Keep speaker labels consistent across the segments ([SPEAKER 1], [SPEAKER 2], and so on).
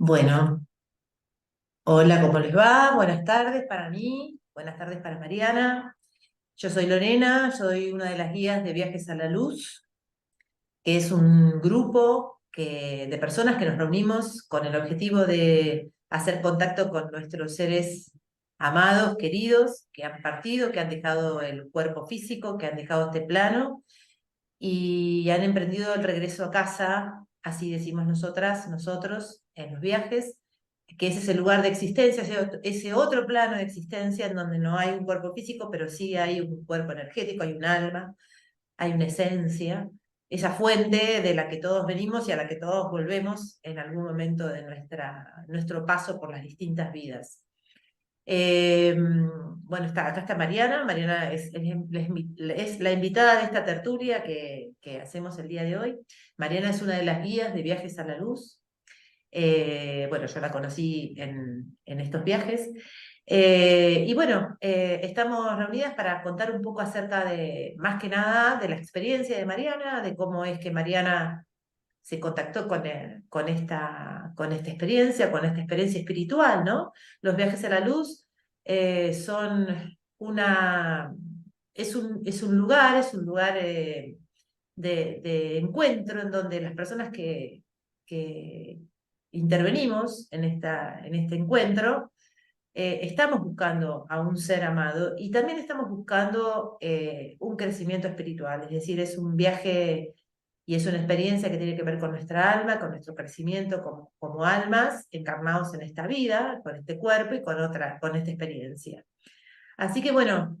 [SPEAKER 1] Bueno, hola, ¿cómo les va? Buenas tardes para mí, buenas tardes para Mariana. Yo soy Lorena, soy una de las guías de Viajes a la Luz, que es un grupo de personas que nos reunimos con el objetivo de hacer contacto con nuestros seres amados, queridos, que han partido, que han dejado el cuerpo físico, que han dejado este plano y han emprendido el regreso a casa, así decimos nosotras, nosotros, en los viajes, que ese es el lugar de existencia, ese otro plano de existencia en donde no hay un cuerpo físico, pero sí hay un cuerpo energético, hay un alma, hay una esencia, esa fuente de la que todos venimos y a la que todos volvemos en algún momento de nuestro paso por las distintas vidas. Bueno, acá está Mariana. Mariana es la invitada de esta tertulia que hacemos el día de hoy. Mariana es una de las guías de Viajes a la Luz. Bueno, yo la conocí en estos viajes. Y bueno, estamos reunidas para contar un poco acerca de, más que nada, de la experiencia de Mariana, de cómo es que Mariana se contactó con esta experiencia espiritual, ¿no? Los viajes a la luz son una, es un lugar de encuentro en donde las personas que intervenimos en este encuentro, estamos buscando a un ser amado y también estamos buscando un crecimiento espiritual, es decir, es un viaje y es una experiencia que tiene que ver con nuestra alma, con nuestro crecimiento como almas encarnados en esta vida, con este cuerpo y con esta experiencia. Así que bueno,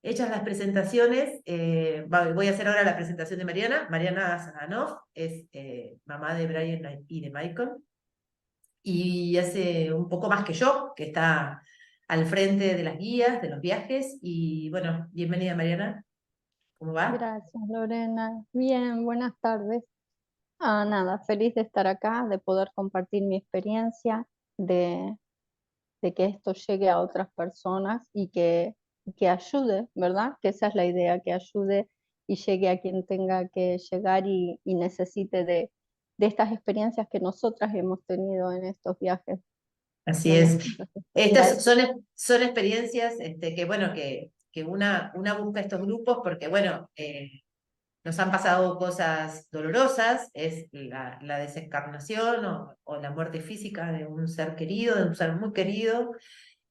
[SPEAKER 1] hechas las presentaciones, voy a hacer ahora la presentación de Mariana. Mariana Zaganov es mamá de Brian y de Michael y hace un poco más que yo, que está al frente de las guías, de los viajes. Y bueno, bienvenida Mariana, ¿cómo va?
[SPEAKER 2] Gracias, Lorena. Bien, buenas tardes. Nada, feliz de estar acá, de poder compartir mi experiencia, de, de que esto llegue a otras personas y que ayude, ¿verdad? Que esa es la idea, que ayude y llegue a quien tenga que llegar y necesite de estas experiencias que nosotras hemos tenido en estos viajes,
[SPEAKER 1] Así
[SPEAKER 2] ¿verdad?
[SPEAKER 1] es.
[SPEAKER 2] Entonces,
[SPEAKER 1] Estas son experiencias que bueno, que una busca estos grupos porque, bueno, nos han pasado cosas dolorosas, es la desencarnación o la muerte física de un ser querido, de un ser muy querido.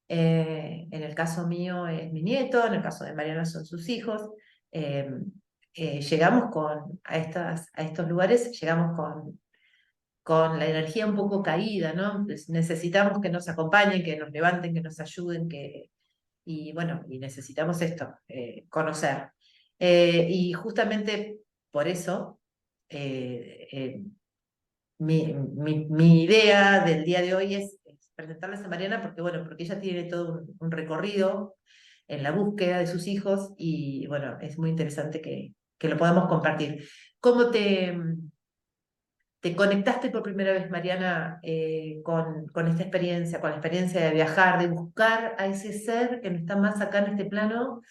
[SPEAKER 1] En el caso mío es mi nieto, en el caso de Mariana son sus hijos. Eh, llegamos a estos lugares, llegamos con la energía un poco caída, ¿no? Pues necesitamos que nos acompañen, que nos levanten, que nos ayuden, y bueno, y necesitamos esto, conocer. Y justamente por eso, eh, eh, mi idea del día de hoy es presentarles a Mariana porque, bueno, porque ella tiene todo un recorrido en la búsqueda de sus hijos y, bueno, es muy interesante que lo podamos compartir. ¿Cómo te conectaste por primera vez, Mariana, con esta experiencia, con la experiencia de viajar, de buscar a ese ser que no está más acá en este plano?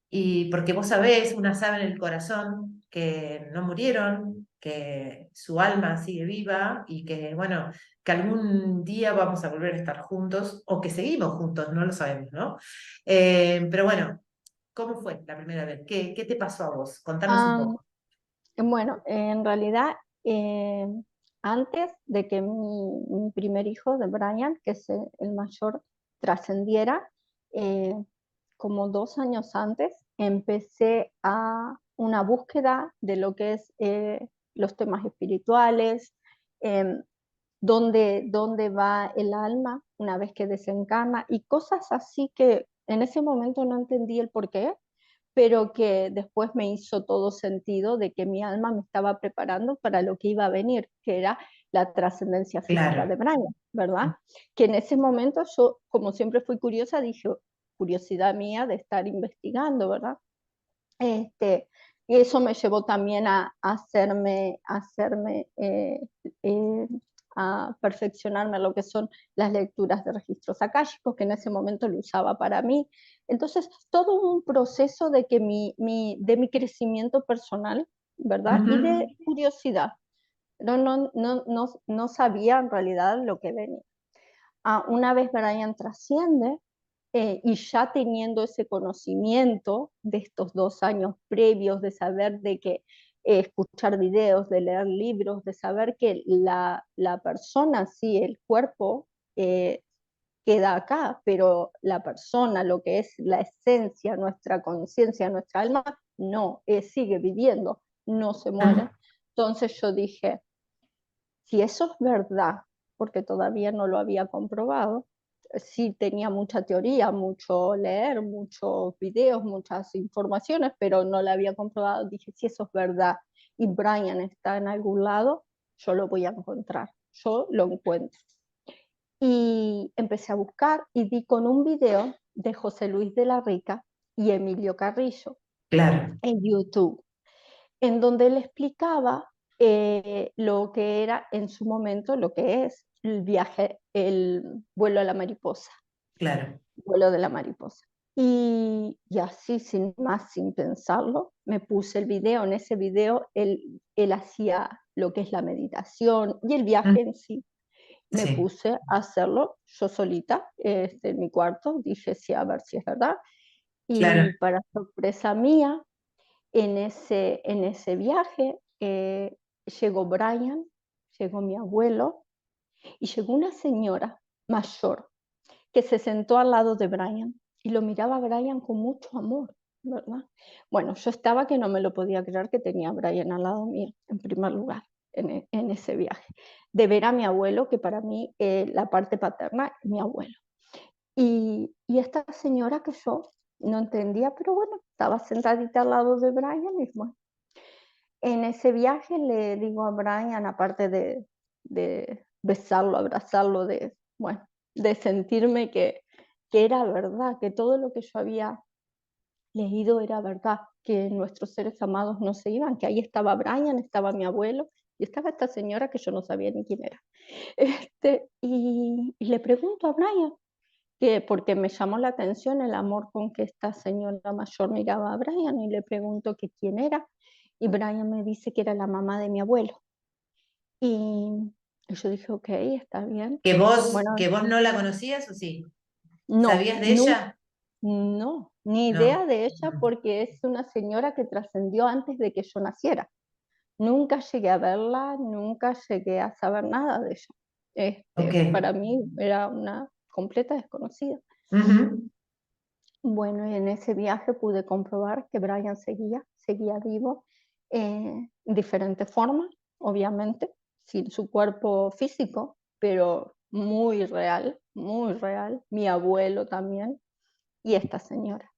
[SPEAKER 1] Y porque vos sabés, una sabe en el corazón que no murieron, que su alma sigue viva y que, bueno, que algún día vamos a volver a estar juntos o que seguimos juntos, no lo sabemos, ¿no? Pero bueno, ¿cómo fue la primera vez? ¿Qué te pasó a vos? Contanos un
[SPEAKER 2] ah,
[SPEAKER 1] poco.
[SPEAKER 2] bueno, en realidad, eh, antes de que mi primer hijo, de Brian, que es el mayor, trascendiera, eh, como 2 años antes, empecé a una búsqueda de lo que es los temas espirituales, em, dónde va el alma una vez que desencarna y cosas así que en ese momento no entendí el por qué, pero que después me hizo todo sentido de que mi alma me estaba preparando para lo que iba a venir, que era la trascendencia física
[SPEAKER 1] Claro.
[SPEAKER 2] de Brian, ¿verdad? Que en ese momento yo, como siempre fui curiosa, dije, curiosidad mía de estar investigando, ¿verdad? Este, y eso me llevó también eh, a perfeccionarme lo que son las lecturas de registros akáshicos, que en ese momento lo usaba para mí. Entonces, todo un proceso de que de mi crecimiento personal, ¿verdad? Y
[SPEAKER 1] Ujú.
[SPEAKER 2] de curiosidad. pero no sabía en realidad lo que venía. Una vez Brian trasciende, y ya teniendo ese conocimiento de estos 2 años previos, de saber de que escuchar videos, de leer libros, de saber que la persona, sí, el cuerpo eh, queda acá, pero la persona, lo que es la esencia, nuestra conciencia, nuestra alma, no, sigue viviendo, no se muere. Entonces yo dije, si eso es verdad, porque todavía no lo había comprobado, sí tenía mucha teoría, mucho leer, muchos videos, muchas informaciones, pero no la había comprobado. Dije, si eso es verdad y Brian está en algún lado, yo lo voy a encontrar, yo lo encuentro. Y empecé a buscar y di con un video de José Luis de la Rica y Emilio Carrillo
[SPEAKER 1] Claro,
[SPEAKER 2] en YouTube, en donde él explicaba lo que era en su momento, lo que es el viaje, el vuelo a la mariposa,
[SPEAKER 1] claro,
[SPEAKER 2] vuelo de la mariposa. Y así, sin más, sin pensarlo, me puse el video. En ese video él hacía lo que es la meditación y el
[SPEAKER 1] mm,
[SPEAKER 2] viaje en sí. Me
[SPEAKER 1] sí,
[SPEAKER 2] puse a hacerlo yo solita en mi cuarto. Dije, sí, a ver si es verdad.
[SPEAKER 1] claro,
[SPEAKER 2] Y para sorpresa mía, en ese viaje llegó Brian, llegó mi abuelo y llegó una señora mayor que se sentó al lado de Brian y lo miraba a Brian con mucho amor, ¿verdad? Bueno, yo estaba que no me lo podía creer que tenía a Brian al lado mío, en primer lugar, en ese viaje. De ver a mi abuelo, que para mí la parte paterna es mi abuelo. Y esta señora que yo no entendía, pero bueno, estaba sentadita al lado de Brian y bueno, en ese viaje le digo a Brian, aparte de besarlo, abrazarlo, bueno, de sentirme que era verdad, que todo lo que yo había leído era verdad, que nuestros seres amados no se iban, que ahí estaba Brian, estaba mi abuelo y estaba esta señora que yo no sabía ni quién era. Y le pregunto a Brian, porque me llamó la atención el amor con que esta señora mayor miraba a Brian y le pregunto que quién era y Brian me dice que era la mamá de mi abuelo. Y yo dije, ok, está bien. Bueno,
[SPEAKER 1] que vos no la conocías o sí,
[SPEAKER 2] no,
[SPEAKER 1] ¿sabías de
[SPEAKER 2] nunca,
[SPEAKER 1] ella?
[SPEAKER 2] no, ni idea
[SPEAKER 1] No,
[SPEAKER 2] de ella
[SPEAKER 1] mm,
[SPEAKER 2] porque es una señora que trascendió antes de que yo naciera. Nunca llegué a verla, nunca llegué a saber nada de ella.
[SPEAKER 1] ok,
[SPEAKER 2] Para mí era una completa desconocida.
[SPEAKER 1] ujú,
[SPEAKER 2] Bueno, y en ese viaje pude comprobar que Brian seguía vivo en diferentes formas, obviamente, sin su cuerpo físico, pero muy real, mi abuelo también y esta señora.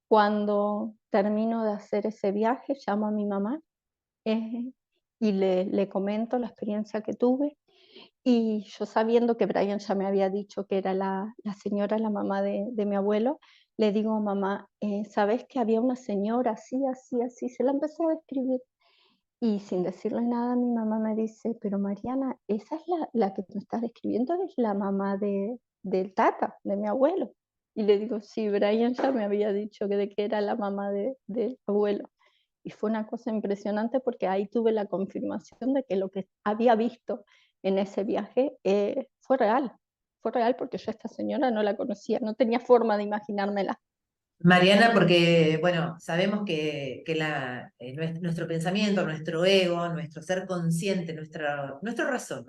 [SPEAKER 2] Cuando termino de hacer ese viaje, llamo a mi mamá eh, y le comento la experiencia que tuve y yo sabiendo que Brian ya me había dicho que era la señora, la mamá de mi abuelo, le digo a mamá, ¿sabes que había una señora así, así, así? Se la empecé a describir. Y sin decirle nada, mi mamá me dice, pero Mariana, esa es la que me estás describiendo, es la mamá del tata, de mi abuelo. Y le digo, sí, Brian ya me había dicho que de que era la mamá del abuelo. Y fue una cosa impresionante porque ahí tuve la confirmación de que lo que había visto en ese viaje fue real. Fue real porque yo a esta señora no la conocía, no tenía forma de imaginármela.
[SPEAKER 1] Mariana, porque, bueno, sabemos que nuestro pensamiento, nuestro ego, nuestro ser consciente, nuestra razón,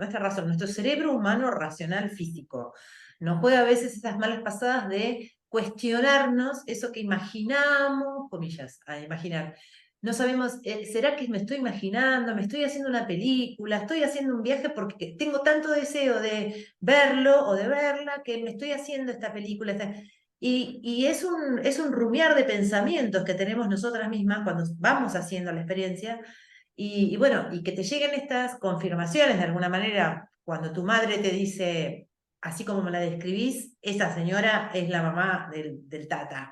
[SPEAKER 1] nuestro cerebro humano racional físico, nos juega a veces esas malas pasadas de cuestionarnos eso que imaginamos, comillas, a imaginar. No sabemos, ¿será que me estoy imaginando? ¿Me estoy haciendo una película? ¿Estoy haciendo un viaje porque tengo tanto deseo de verlo o de verla que me estoy haciendo esta película? Y es un rumiar de pensamientos que tenemos nosotras mismas cuando vamos haciendo la experiencia. Y bueno, y que te lleguen estas confirmaciones de alguna manera, cuando tu madre te dice, así como me la describís, esa señora es la mamá del tata.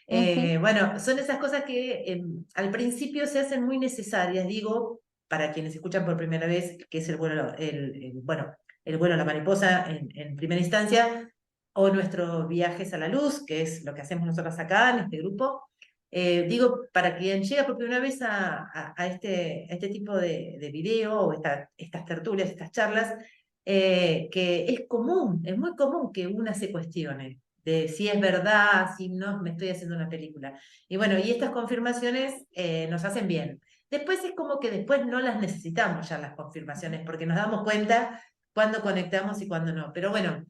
[SPEAKER 2] Ujú,
[SPEAKER 1] Bueno, son esas cosas que al principio se hacen muy necesarias, digo, para quienes escuchan por primera vez, que es bueno, el vuelo a la mariposa en primera instancia, o nuestros viajes a la luz, que es lo que hacemos nosotros acá en este grupo. Digo, para quien llega por primera vez a este tipo de video o estas tertulias, estas charlas, que es común, es muy común que una se cuestione de si es verdad, si no me estoy haciendo una película. Y bueno, y estas confirmaciones nos hacen bien. Después es como que después no las necesitamos ya las confirmaciones, porque nos damos cuenta cuándo conectamos y cuándo no. Pero bueno,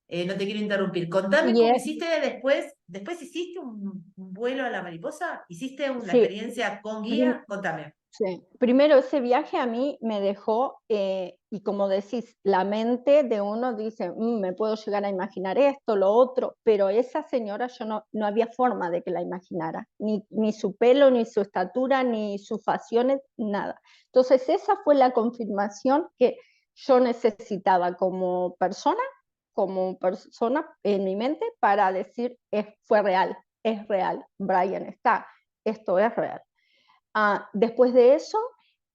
[SPEAKER 1] no te quiero interrumpir. Contame
[SPEAKER 2] Y
[SPEAKER 1] cómo
[SPEAKER 2] es,
[SPEAKER 1] hiciste después. ¿Después hiciste un vuelo a la mariposa? ¿Hiciste una
[SPEAKER 2] sí,
[SPEAKER 1] experiencia con
[SPEAKER 2] prim-
[SPEAKER 1] guía? Contame.
[SPEAKER 2] sí. Primero ese viaje a mí me dejó, y como decís, la mente de uno dice, me puedo llegar a imaginar esto, lo otro, pero esa señora yo no había forma de que la imaginara, ni su pelo, ni su estatura, ni sus facciones, nada. Entonces esa fue la confirmación que yo necesitaba como persona en mi mente para decir, fue real, es real, Brian está, esto es real. Después de eso,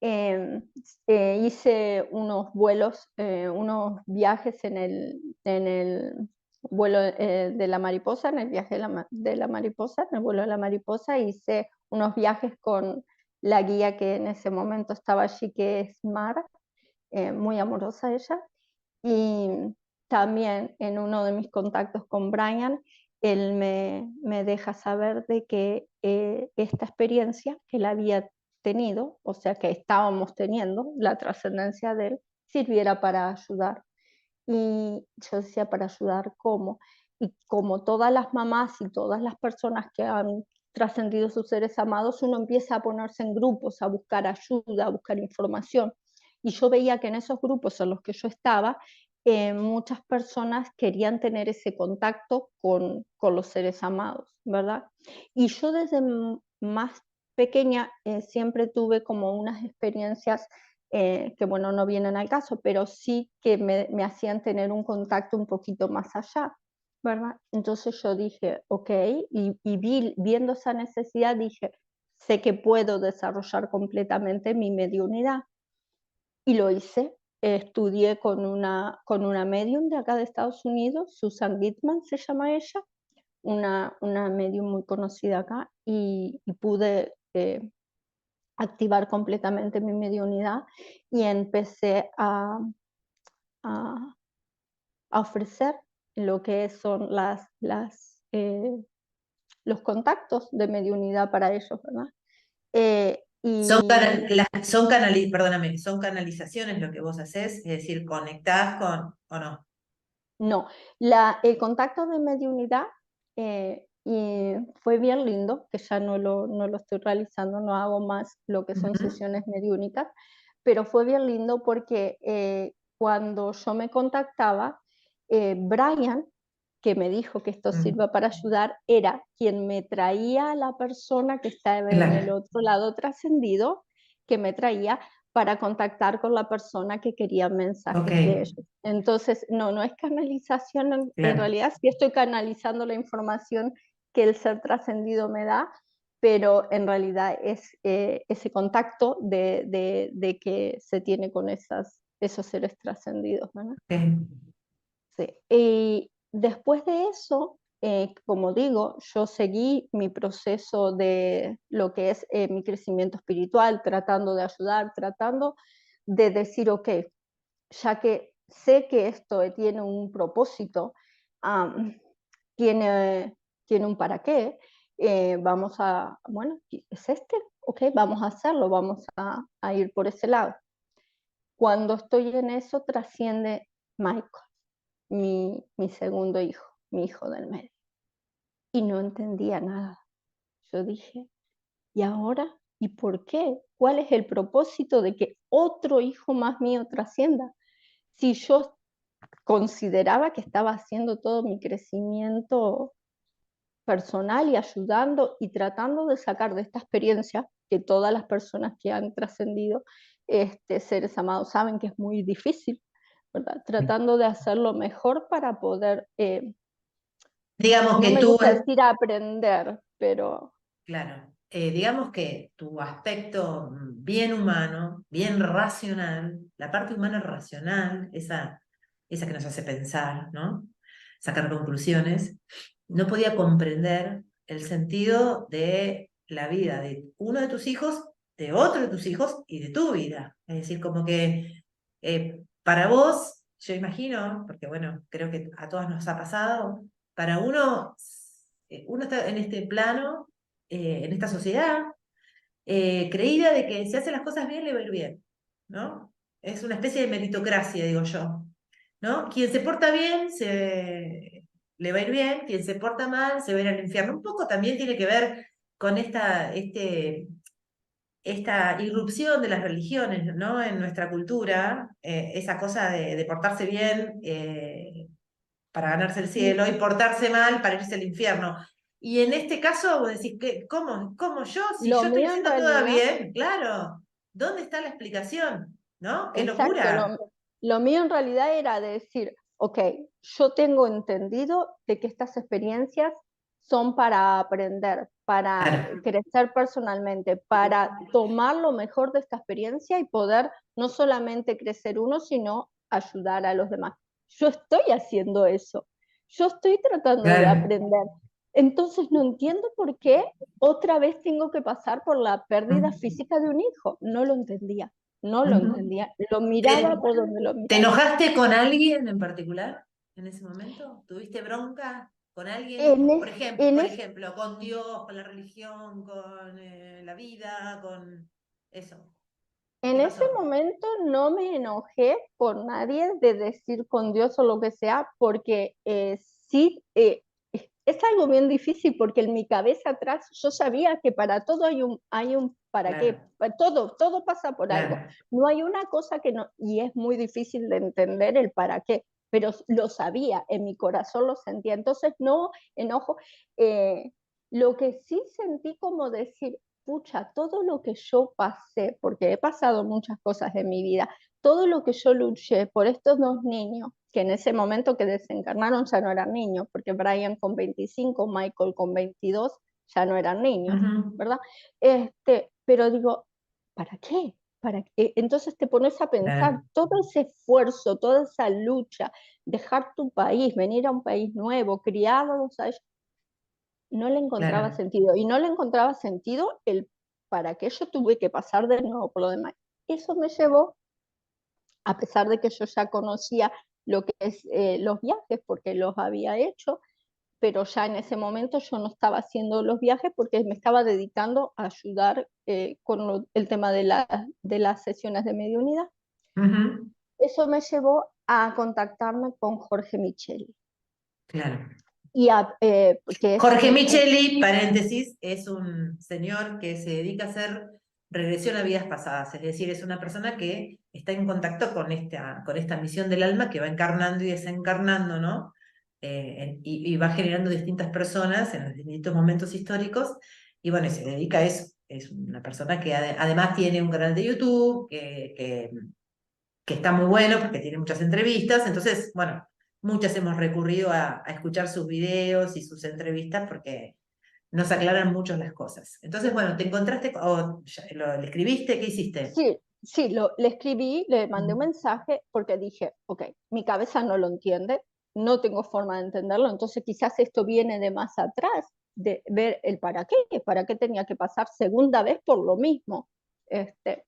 [SPEAKER 2] eh, hice unos vuelos, unos viajes en el vuelo de la mariposa, en el viaje de la mariposa, en el vuelo de la mariposa, hice unos viajes con la guía que en ese momento estaba allí, que es Mar, muy amorosa ella, y también en uno de mis contactos con Brian, él me deja saber de que esta experiencia que él había tenido, o sea, que estábamos teniendo, la trascendencia de él, sirviera para ayudar. Y yo decía, ¿para ayudar cómo? Y como todas las mamás y todas las personas que han trascendido sus seres amados, uno empieza a ponerse en grupos, a buscar ayuda, a buscar información. Y yo veía que en esos grupos en los que yo estaba, muchas personas querían tener ese contacto con los seres amados, ¿verdad? Y yo desde más pequeña siempre tuve como unas experiencias que bueno, no vienen al caso, pero sí que me hacían tener un contacto un poquito más allá, ¿verdad? Entonces yo dije, ok, viendo esa necesidad dije, sé que puedo desarrollar completamente mi mediunidad y lo hice. Estudié con una medium de acá de Estados Unidos, Susan Gitman se llama ella, una medium muy conocida acá, y pude activar completamente mi mediunidad y empecé a, a ofrecer lo que son los contactos de mediunidad para ellos, ¿verdad? Y
[SPEAKER 1] Perdóname, son canalizaciones lo que vos haces, es decir, conectás con, ¿o no?
[SPEAKER 2] no, el contacto de mediunidad y fue bien lindo, que ya no lo estoy realizando, no hago más lo que son
[SPEAKER 1] Ujú.
[SPEAKER 2] sesiones mediúnicas, pero fue bien lindo porque cuando yo me contactaba, Brian, que me dijo que esto
[SPEAKER 1] Mm,
[SPEAKER 2] sirva para ayudar, era quien me traía a la persona que estaba en el
[SPEAKER 1] claro,
[SPEAKER 2] otro lado trascendido, que me traía para contactar con la persona que quería
[SPEAKER 1] ok,
[SPEAKER 2] mensajes de ellos. Entonces, no es canalización, en
[SPEAKER 1] claro.
[SPEAKER 2] realidad sí estoy canalizando la información que el ser trascendido me da, pero en realidad es ese contacto de que se tiene con esos seres trascendidos, ¿verdad?
[SPEAKER 1] Ok.
[SPEAKER 2] Sí. Y después de eso, como digo, yo seguí mi proceso de lo que es mi crecimiento espiritual, tratando de ayudar, tratando de decir, ok, ya que sé que esto tiene un propósito, am, tiene, tiene un para qué, vamos a, bueno, es este, ok, vamos a hacerlo, vamos a ir por ese lado. Cuando estoy en eso, trasciende Michael, mi segundo hijo, mi hijo del medio. Y no entendía nada. Yo dije, ¿y ahora? ¿Y por qué? ¿Cuál es el propósito de que otro hijo más mío trascienda? Si yo consideraba que estaba haciendo todo mi crecimiento personal y ayudando y tratando de sacar de esta experiencia que todas las personas que han trascendido seres amados saben que es muy difícil, ¿verdad? Tratando de hacerlo mejor para poder,
[SPEAKER 1] Digamos
[SPEAKER 2] no
[SPEAKER 1] que
[SPEAKER 2] me
[SPEAKER 1] tú,
[SPEAKER 2] gusta decir aprender, pero
[SPEAKER 1] claro, digamos que tu aspecto bien humano, bien racional, la parte humana racional, esa que nos hace pensar, ¿no? Sacar conclusiones, no podía comprender el sentido de la vida de uno de tus hijos, de otro de tus hijos y de tu vida. Es decir, como que para vos, yo imagino, porque bueno, creo que a todas nos ha pasado, para uno, uno está en este plano, en esta sociedad, creída de que si hace las cosas bien, le va a ir bien, ¿no? Es una especie de meritocracia, digo yo, ¿no? Quien se porta bien, le va a ir bien, quien se porta mal, se va a ir al infierno. Un poco también tiene que ver con esta irrupción de las religiones, ¿no? En nuestra cultura, esa cosa de portarse bien para ganarse el cielo y portarse mal para irse al infierno. Y en este caso, vos decís, ¿cómo yo? Si
[SPEAKER 2] Lo
[SPEAKER 1] yo estoy
[SPEAKER 2] mío en
[SPEAKER 1] haciendo todo
[SPEAKER 2] realidad,
[SPEAKER 1] bien, claro, ¿dónde está la explicación? ¿No? ¡Qué
[SPEAKER 2] exacto,
[SPEAKER 1] locura!
[SPEAKER 2] lo mío en realidad era decir, ok, yo tengo entendido de que estas experiencias son para aprender, para
[SPEAKER 1] Claro,
[SPEAKER 2] crecer personalmente, para tomar lo mejor de esta experiencia y poder no solamente crecer uno, sino ayudar a los demás. Yo estoy haciendo eso, yo estoy tratando de
[SPEAKER 1] claro.
[SPEAKER 2] aprender. Entonces no entiendo por qué otra vez tengo que pasar por la pérdida
[SPEAKER 1] Ujú,
[SPEAKER 2] física de un hijo. No lo entendía. No lo
[SPEAKER 1] ujú.
[SPEAKER 2] entendía, lo
[SPEAKER 1] ¿Te,
[SPEAKER 2] miraba por donde lo
[SPEAKER 1] te
[SPEAKER 2] miraba.
[SPEAKER 1] enojaste con alguien en particular en ese momento? ¿Tuviste bronca con alguien?
[SPEAKER 2] En,
[SPEAKER 1] Por
[SPEAKER 2] es-
[SPEAKER 1] ejemplo,
[SPEAKER 2] en,
[SPEAKER 1] por
[SPEAKER 2] es-
[SPEAKER 1] ejemplo, con Dios, con la religión, con la vida, con eso.
[SPEAKER 2] en
[SPEAKER 1] ¿Qué
[SPEAKER 2] ese
[SPEAKER 1] pasó?
[SPEAKER 2] momento no me enojé por nadie de decir con Dios o lo que sea, porque sí, es algo bien difícil, porque en mi cabeza atrás yo sabía que para todo hay un para qué,
[SPEAKER 1] Claro,
[SPEAKER 2] todo pasa por algo.
[SPEAKER 1] claro,
[SPEAKER 2] No hay una cosa que no, y es muy difícil de entender el para qué, pero lo sabía, en mi corazón lo sentía. Entonces no enojo. eh, lo que sí sentí como decir, pucha, todo lo que yo pasé, porque he pasado muchas cosas en mi vida, todo lo que yo luché por estos dos niños, que en ese momento que desencarnaron ya no eran niños, porque Brian con 25, Michael con 22, ya no eran niños,
[SPEAKER 1] ujú,
[SPEAKER 2] ¿verdad? Pero digo, ¿para qué? ¿Para qué? Entonces te pones a pensar
[SPEAKER 1] claro,
[SPEAKER 2] todo ese esfuerzo, toda esa lucha, dejar tu país, venir a un país nuevo, criarlos a ellos, no le encontraba
[SPEAKER 1] claro,
[SPEAKER 2] sentido. Y no le encontraba sentido el para qué yo tuve que pasar de nuevo por lo demás. Eso me llevó, a pesar de que yo ya conocía lo que es los viajes, porque los había hecho, pero ya en ese momento yo no estaba haciendo los viajes porque me estaba dedicando a ayudar con el tema de las sesiones de mediunidad.
[SPEAKER 1] ujú,
[SPEAKER 2] Eso me llevó a contactarme con Jorge Micheli,
[SPEAKER 1] claro.
[SPEAKER 2] que es
[SPEAKER 1] Jorge Micheli, paréntesis, es un señor que se dedica a hacer regresión a vidas pasadas, es decir, es una persona que está en contacto con esta misión del alma que va encarnando y desencarnando, ¿no? Y va generando distintas personas en los distintos momentos históricos, y bueno, y se dedica a eso. Es una persona que además tiene un canal de YouTube que está muy bueno porque tiene muchas entrevistas, entonces, bueno, muchas hemos recurrido a escuchar sus videos y sus entrevistas porque nos aclaran mucho las cosas. Entonces, bueno, te encontraste, o le escribiste, ¿qué hiciste?
[SPEAKER 2] Sí, sí, le escribí, le mandé un
[SPEAKER 1] Mm.
[SPEAKER 2] mensaje porque dije, ok, mi cabeza no lo entiende, no tengo forma de entenderlo, entonces quizás esto viene de más atrás, de ver el para qué tenía que pasar segunda vez por lo mismo. Este,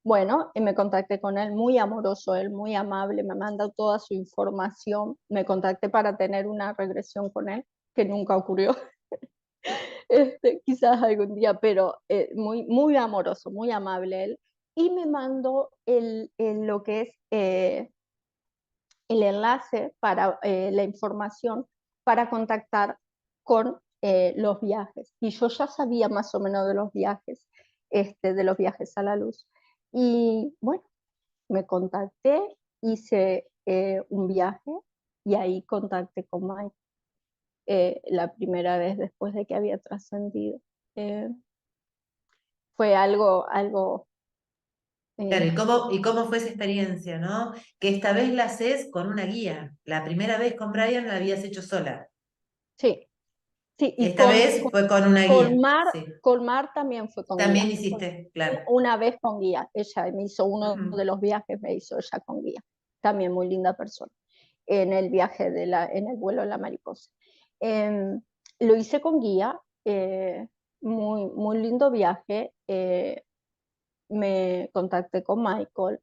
[SPEAKER 2] bueno, y me contacté con él, muy amoroso, él muy amable, me manda toda su información, me contacté para tener una regresión con él, que nunca ocurrió, quizás algún día, pero muy, muy amoroso, muy amable él. Y me mandó lo que es el enlace para la información para contactar con los viajes. Y yo ya sabía más o menos de los viajes a la luz. Y bueno, me contacté, hice un viaje y ahí contacté con Mike la primera vez después de que había trascendido. Eh, Fue algo
[SPEAKER 1] Claro,
[SPEAKER 2] eh,
[SPEAKER 1] ¿y cómo fue esa experiencia, ¿no? Que esta vez la haces con una guía. La primera vez con Brian la habías hecho sola.
[SPEAKER 2] sí, sí, y
[SPEAKER 1] Esta vez fue con una guía, sí.
[SPEAKER 2] Con Mar también fue con
[SPEAKER 1] También
[SPEAKER 2] guía.
[SPEAKER 1] hiciste, claro.
[SPEAKER 2] Una vez con guía, ella me hizo uno
[SPEAKER 1] Ujú,
[SPEAKER 2] de los viajes, me hizo ella con guía. También muy linda persona, en el viaje en el vuelo de la mariposa. Eh, lo hice con guía muy lindo viaje. Me contacté con Michael.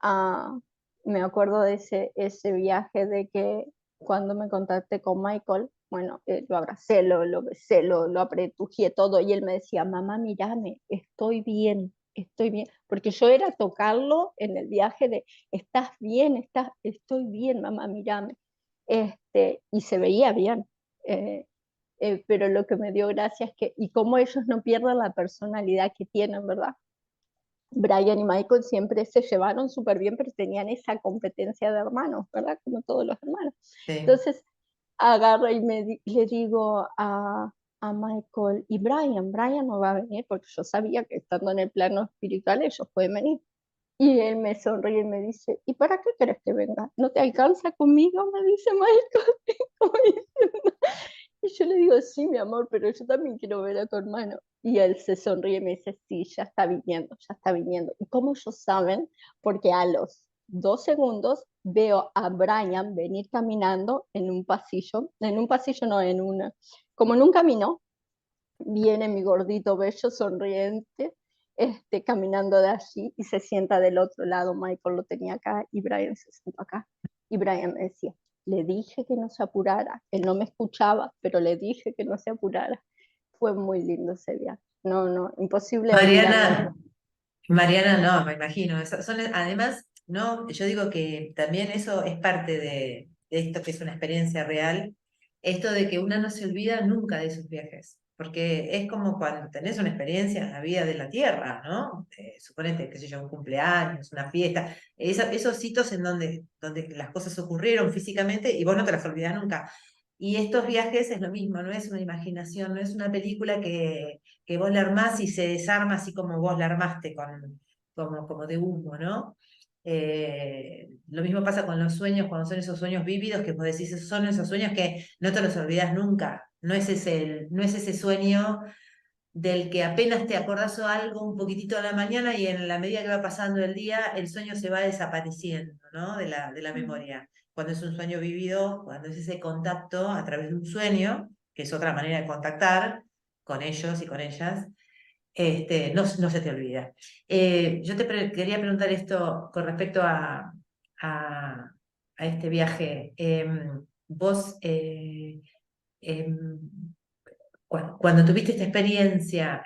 [SPEAKER 2] Ah, me acuerdo de ese viaje de que cuando me contacté con Michael, bueno, lo abracé, lo besé, lo apretujé todo y él me decía, mamá, mírame, estoy bien, porque yo era tocarlo en el viaje de, estás bien, estoy bien, mamá, mírame. Y se veía bien. eh, pero lo que me dio gracia es que, y cómo ellos no pierden la personalidad que tienen, ¿verdad? Brian y Michael siempre se llevaron súper bien, pero tenían esa competencia de hermanos, ¿verdad? Como todos los hermanos.
[SPEAKER 1] Sí.
[SPEAKER 2] Entonces, agarro y le digo a Michael, y Brian no va a venir, porque yo sabía que estando en el plano espiritual ellos pueden venir. Y él me sonríe y me dice, ¿y para qué querés que venga? ¿No te alcanza conmigo? Me dice Michael. Como diciendo, y yo le digo, sí, mi amor, pero yo también quiero ver a tu hermano. Y él se sonríe y me dice, sí, ya está viniendo, ya está viniendo. ¿Y cómo ellos saben? Porque a los 2 segundos veo a Brian venir caminando en un pasillo no, como en un camino, viene mi gordito bello sonriente, caminando de allí y se sienta del otro lado. Michael lo tenía acá y Brian se sentó acá. Y Brian me decía, le dije que no se apurara. Él no me escuchaba, pero le dije que no se apurara. Fue muy lindo ese viaje. No, no, imposible olvidarme.
[SPEAKER 1] Mariana, Mariana, no, me imagino. Además, no, yo digo que también eso es parte de esto que es una experiencia real, esto de que una no se olvida nunca de sus viajes, porque es como cuando tenés una experiencia en la vida de la tierra, ¿no? Suponete, qué sé yo, un cumpleaños, una fiesta, esos hitos en donde las cosas ocurrieron físicamente y vos no te las olvidás nunca. Y estos viajes es lo mismo, no es una imaginación, no es una película que vos la armás y se desarma así como vos la armaste, como de humo, ¿no? Lo mismo pasa con los sueños, cuando son esos sueños vívidos que vos decís, son esos sueños que no te los olvidás nunca. No es ese sueño del que apenas te acordás o algo un poquitito a la mañana y en la medida que va pasando el día, el sueño se va desapareciendo, ¿no? De la memoria. Cuando es un sueño vivido, cuando es ese contacto a través de un sueño, que es otra manera de contactar con ellos y con ellas, no se te olvida. Yo quería preguntar esto con respecto a, a este viaje. Vos, em, cuando tuviste esta experiencia,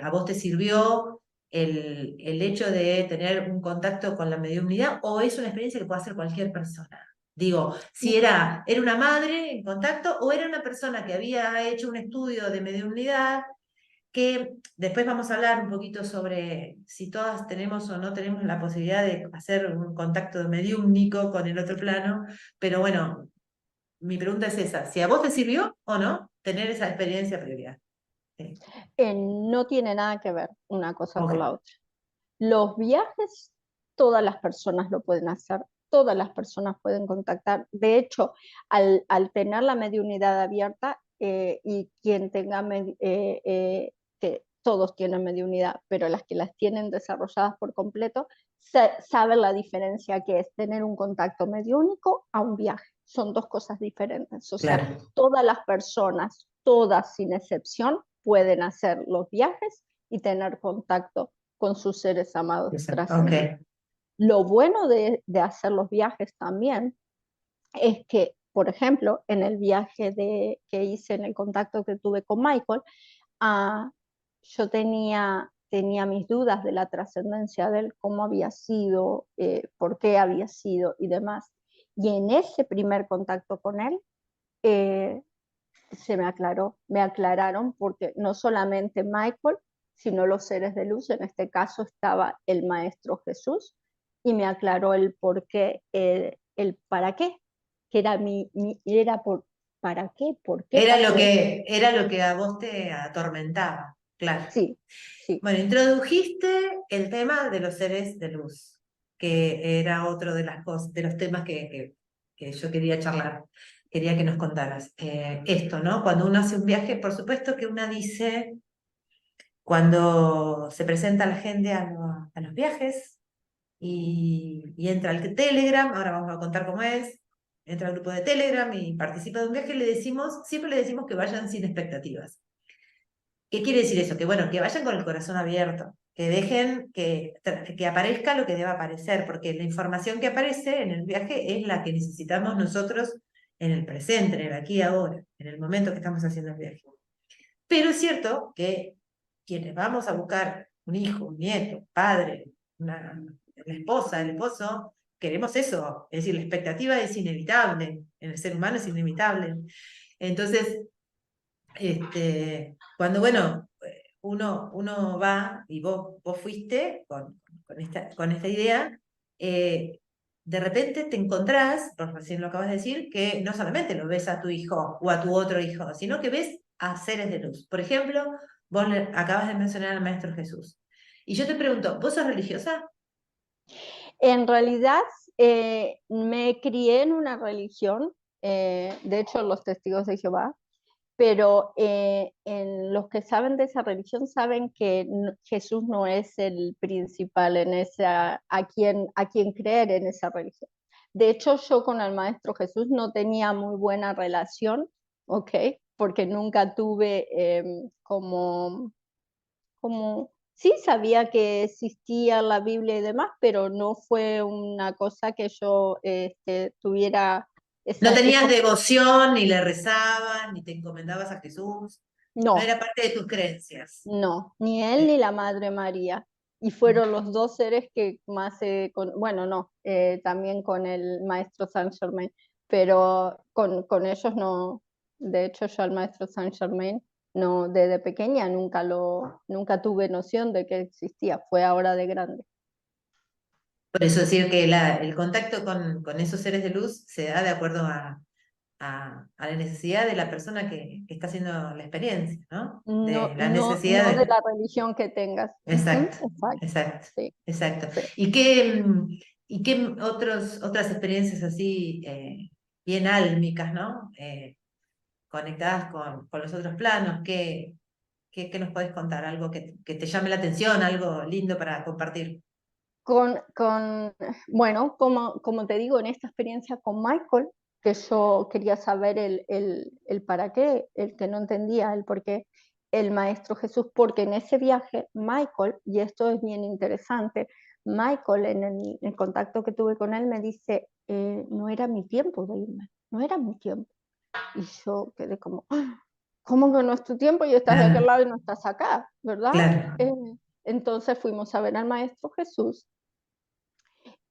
[SPEAKER 1] ¿a vos te sirvió el hecho de tener un contacto con la mediunidad o es una experiencia que puede hacer cualquier persona? Digo, si era una madre en contacto o era una persona que había hecho un estudio de mediunidad, que después vamos a hablar un poquito sobre si todas tenemos o no tenemos la posibilidad de hacer un contacto mediúmnico con el otro plano, pero bueno, mi pregunta es esa, si a vos te sirvió o no tener esa experiencia previa. Sí.
[SPEAKER 2] No tiene nada que ver una cosa
[SPEAKER 1] Ok,
[SPEAKER 2] con la otra. Los viajes, todas las personas lo pueden hacer, todas las personas pueden contactar. De hecho, al tener la mediunidad abierta y quien tenga, que todos tienen mediunidad, pero las que las tienen desarrolladas por completo, saben la diferencia que es tener un contacto mediúnico a un viaje. Son dos cosas diferentes. O sea,
[SPEAKER 1] claro.
[SPEAKER 2] todas las personas, todas sin excepción, pueden hacer los viajes y tener contacto con sus seres amados
[SPEAKER 1] Ok,
[SPEAKER 2] trascendidos. Lo bueno de hacer los viajes también es que, por ejemplo, en el viaje que hice, en el contacto que tuve con Michael, yo tenía mis dudas de la trascendencia de él, cómo había sido, por qué había sido y demás. Y en ese primer contacto con él, eh, me aclararon porque no solamente Michael, sino los seres de luz, en este caso estaba el Maestro Jesús, y me aclaró el por qué, el para qué, que era ¿por qué pasó esto?
[SPEAKER 1] era lo que a vos te atormentaba, claro.
[SPEAKER 2] Sí, sí.
[SPEAKER 1] Bueno, introdujiste el tema de los seres de luz, que era otro de las cosas, de los temas que yo quería charlar, quería que nos contaras. Esto, ¿no? Cuando uno hace un viaje, por supuesto que una dice, cuando se presenta la gente a los viajes y entra al Telegram, ahora vamos a contar cómo es, entra al grupo de Telegram y participa de un viaje, siempre le decimos que vayan sin expectativas. ¿Qué quiere decir eso? Que bueno, que vayan con el corazón abierto, que dejen que aparezca lo que deba aparecer, porque la información que aparece en el viaje es la que necesitamos nosotros en el presente, en el aquí y ahora, en el momento que estamos haciendo el viaje. Pero es cierto que quienes vamos a buscar un hijo, un nieto, padre, la esposa, el esposo, queremos eso. Es decir, la expectativa es inevitable, en el ser humano es inevitable. Entonces, cuando, bueno, uno va y vos fuiste con esta idea, eh, de repente te encontrás, vos recién lo acabas de decir, que no solamente lo ves a tu hijo o a tu otro hijo, sino que ves a seres de luz. Por ejemplo, vos acabas de mencionar al Maestro Jesús. Y yo te pregunto, ¿vos sos religiosa?
[SPEAKER 2] En realidad, me crié en una religión, de hecho los testigos de Jehová, pero en los que saben de esa religión saben que Jesús no es el principal en esa, a quien creer en esa religión. De hecho, yo con el Maestro Jesús no tenía muy buena relación, ¿ok? Porque nunca tuve como, sí sabía que existía la Biblia y demás, pero no fue una cosa que yo tuviera
[SPEAKER 1] No tenías
[SPEAKER 2] esa,
[SPEAKER 1] devoción, ni le rezabas, ni te encomendabas a Jesús. No
[SPEAKER 2] no,
[SPEAKER 1] era parte de tus creencias.
[SPEAKER 2] no, ni él
[SPEAKER 1] Eh,
[SPEAKER 2] ni la Madre María. Y fueron los dos seres que más, bueno, no, también con el maestro Saint Germain, pero con ellos no. De hecho, yo al maestro Saint Germain, no, desde pequeña nunca tuve noción de que existía, fue ahora de grande.
[SPEAKER 1] Por eso decir que el contacto con esos seres de luz se da de acuerdo a la necesidad de la persona que está haciendo la experiencia, ¿no? De
[SPEAKER 2] No,
[SPEAKER 1] la
[SPEAKER 2] no,
[SPEAKER 1] necesidad
[SPEAKER 2] no de
[SPEAKER 1] de...
[SPEAKER 2] la religión que tengas. Ujú,
[SPEAKER 1] Exacto,
[SPEAKER 2] exacto,
[SPEAKER 1] exacto,
[SPEAKER 2] sí,
[SPEAKER 1] exacto.
[SPEAKER 2] sí.
[SPEAKER 1] ¿Y qué otras experiencias así bien álmicas, ¿no? Conectadas con los otros planos? ¿Qué nos podés contar? Algo que te llame la atención, algo lindo para compartir.
[SPEAKER 2] Bueno, como te digo, en esta experiencia con Michael, que yo quería saber el para qué, el que no entendía, el por qué, el Maestro Jesús, porque en ese viaje, Michael, y esto es bien interesante, Michael, en el contacto que tuve con él, me dice, no era mi tiempo de irme, no era mi tiempo. Y yo quedé como, "Ah, ¿cómo que no es tu tiempo y estás de aquel
[SPEAKER 1] Ah,
[SPEAKER 2] lado y no estás acá? ¿Verdad?"
[SPEAKER 1] claro.
[SPEAKER 2] Entonces fuimos a ver al Maestro Jesús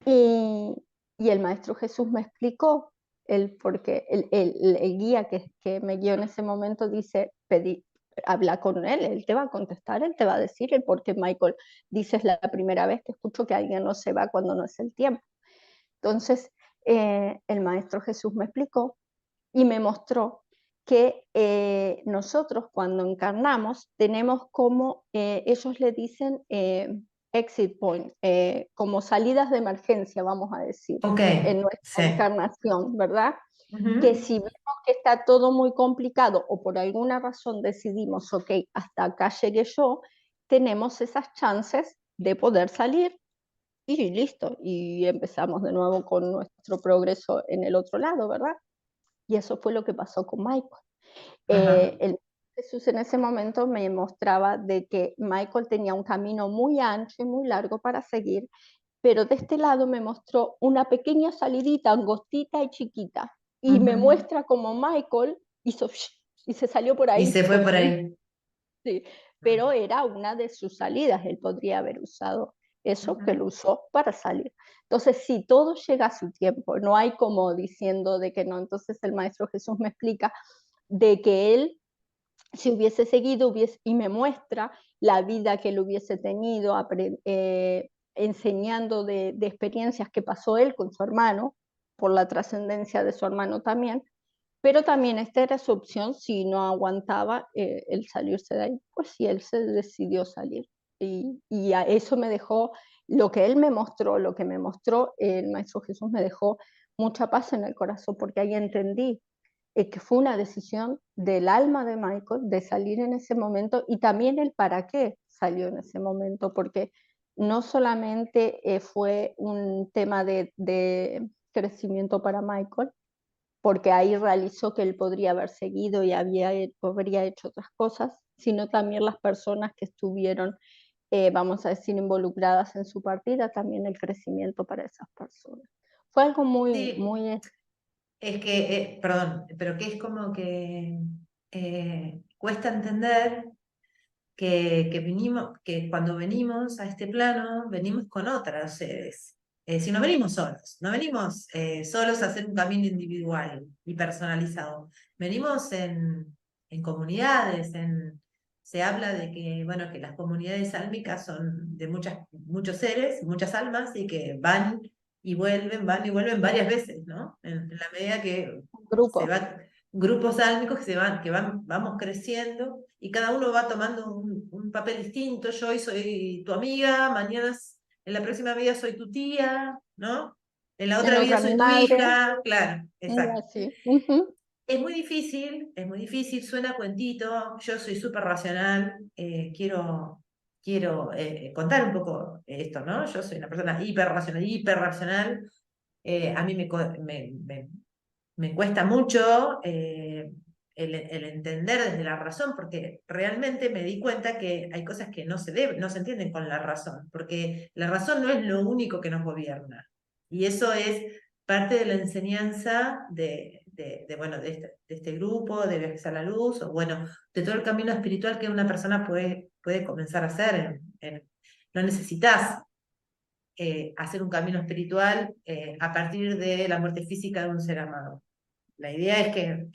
[SPEAKER 2] y, y el Maestro Jesús me explicó porque el guía que me guió en ese momento dice, habla con él te va a contestar, él te va a decir el por qué Michael dice es la primera vez que escucho que alguien no se va cuando no es el tiempo. Entonces, el Maestro Jesús me explicó y me mostró que nosotros cuando encarnamos tenemos como ellos le dicen exit point, como salidas de emergencia, vamos a decir,
[SPEAKER 1] Ok,
[SPEAKER 2] en nuestra
[SPEAKER 1] sí.
[SPEAKER 2] encarnación, ¿verdad? Que
[SPEAKER 1] Ujú.
[SPEAKER 2] si vemos que está todo muy complicado o por alguna razón decidimos, ok, hasta acá llegué yo, tenemos esas chances de poder salir y listo, y empezamos de nuevo con nuestro progreso en el otro lado, ¿verdad? Y eso fue lo que pasó con Michael.
[SPEAKER 1] Ajá.
[SPEAKER 2] El Jesús en ese momento me mostraba de que Michael tenía un camino muy ancho y muy largo para seguir, pero de este lado me mostró una pequeña salidita, angostita y chiquita, y me
[SPEAKER 1] Ujú.
[SPEAKER 2] muestra como Michael hizo y se salió por
[SPEAKER 1] Y
[SPEAKER 2] ahí,
[SPEAKER 1] se fue
[SPEAKER 2] como
[SPEAKER 1] por
[SPEAKER 2] dice,
[SPEAKER 1] ahí.
[SPEAKER 2] sí, pero era una de sus salidas, él podría haber usado eso que
[SPEAKER 1] Ujú.
[SPEAKER 2] lo usó para salir. Entonces, sí, todo llega a su tiempo, no hay como diciendo de que no. Entonces el Maestro Jesús me explica de que él, si hubiese seguido y me muestra la vida que él hubiese tenido, enseñando de experiencias que pasó él con su hermano, por la trascendencia de su hermano también, pero también esta era su opción si no aguantaba el salirse de ahí, pues sí, él se decidió salir. Y a eso me dejó, lo que él me mostró, lo que me mostró el Maestro Jesús me dejó mucha paz en el corazón, porque ahí entendí que fue una decisión del alma de Michael de salir en ese momento y también el para qué salió en ese momento, porque no solamente fue un tema de crecimiento para Michael, porque ahí realizó que él podría haber seguido y habría hecho otras cosas, sino también las personas que estuvieron, vamos a decir, involucradas en su partida, también el crecimiento para esas personas. Fue algo muy,
[SPEAKER 1] Sí,
[SPEAKER 2] muy,
[SPEAKER 1] es que, perdón, pero que es como que cuesta entender que vinimos, que cuando venimos a este plano, venimos con otras seres. Si no venimos solos, no venimos solos a hacer un camino individual y personalizado. Venimos en comunidades, se habla de que, bueno, que las comunidades álmicas son de muchos seres, muchas almas, y que van y vuelven varias veces, ¿no? En la medida que se
[SPEAKER 2] grupo.
[SPEAKER 1] va, grupos álmicos vamos creciendo y cada uno va tomando un papel distinto. Yo hoy soy tu amiga, en la próxima vida soy tu tía, ¿no? En la
[SPEAKER 2] En
[SPEAKER 1] otra vida
[SPEAKER 2] otra mi
[SPEAKER 1] soy tu
[SPEAKER 2] madre,
[SPEAKER 1] hija, claro,
[SPEAKER 2] y
[SPEAKER 1] exacto.
[SPEAKER 2] así. Ujú.
[SPEAKER 1] Es muy difícil, suena cuentito, yo soy súper racional, quiero contar un poco esto, ¿no? Yo soy una persona hiperracional. A mí me cuesta mucho el entender desde la razón, porque realmente me di cuenta que hay cosas que no se entienden con la razón, porque la razón no es lo único que nos gobierna. Y eso es parte de la enseñanza bueno, de este grupo, de Viajes a la Luz, o bueno, de todo el camino espiritual que una persona puede comenzar a hacer. No necesitas hacer un camino espiritual a partir de la muerte física de un ser amado. La idea es que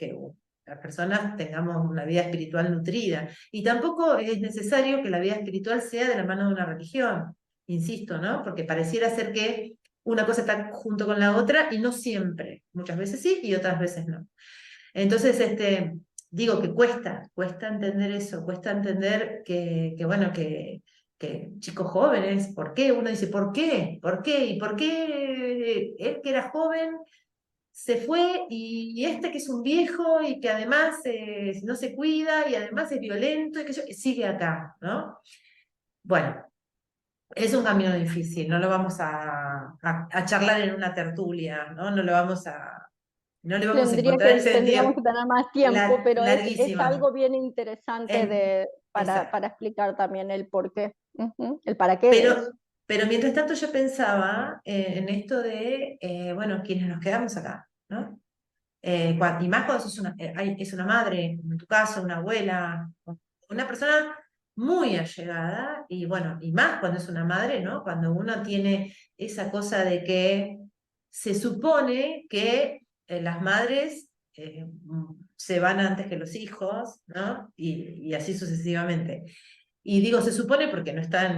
[SPEAKER 1] las personas tengamos una vida espiritual nutrida. Y tampoco es necesario que la vida espiritual sea de la mano de una religión, insisto, ¿no? Porque pareciera ser que una cosa está junto con la otra y no siempre. Muchas veces sí y otras veces no. Entonces, digo que cuesta entender eso, cuesta entender bueno, que chicos jóvenes, ¿por qué? Uno dice, ¿por qué? ¿Por qué? ¿Y por qué él que era joven se fue y este que es un viejo y que además no se cuida y además es violento y que sigue acá, ¿no? Bueno, es un camino difícil, no lo vamos a charlar en una tertulia, ¿no? No le vamos a encontrar el
[SPEAKER 2] Tendríamos
[SPEAKER 1] sentido.
[SPEAKER 2] que tener más tiempo, pero es
[SPEAKER 1] Larguísima.
[SPEAKER 2] algo bien interesante
[SPEAKER 1] Es,
[SPEAKER 2] para
[SPEAKER 1] esa.
[SPEAKER 2] explicar también el porqué, ujú, el para qué de eso.
[SPEAKER 1] Pero mientras tanto yo pensaba en esto de, bueno, quienes nos quedamos acá, ¿no? Y más cuando es una madre, en tu caso, una abuela, una persona muy allegada, y bueno, y más cuando es una madre, ¿no? Cuando uno tiene esa cosa de que se supone que las madres se van antes que los hijos, ¿no? Y así sucesivamente. Y digo se supone porque no está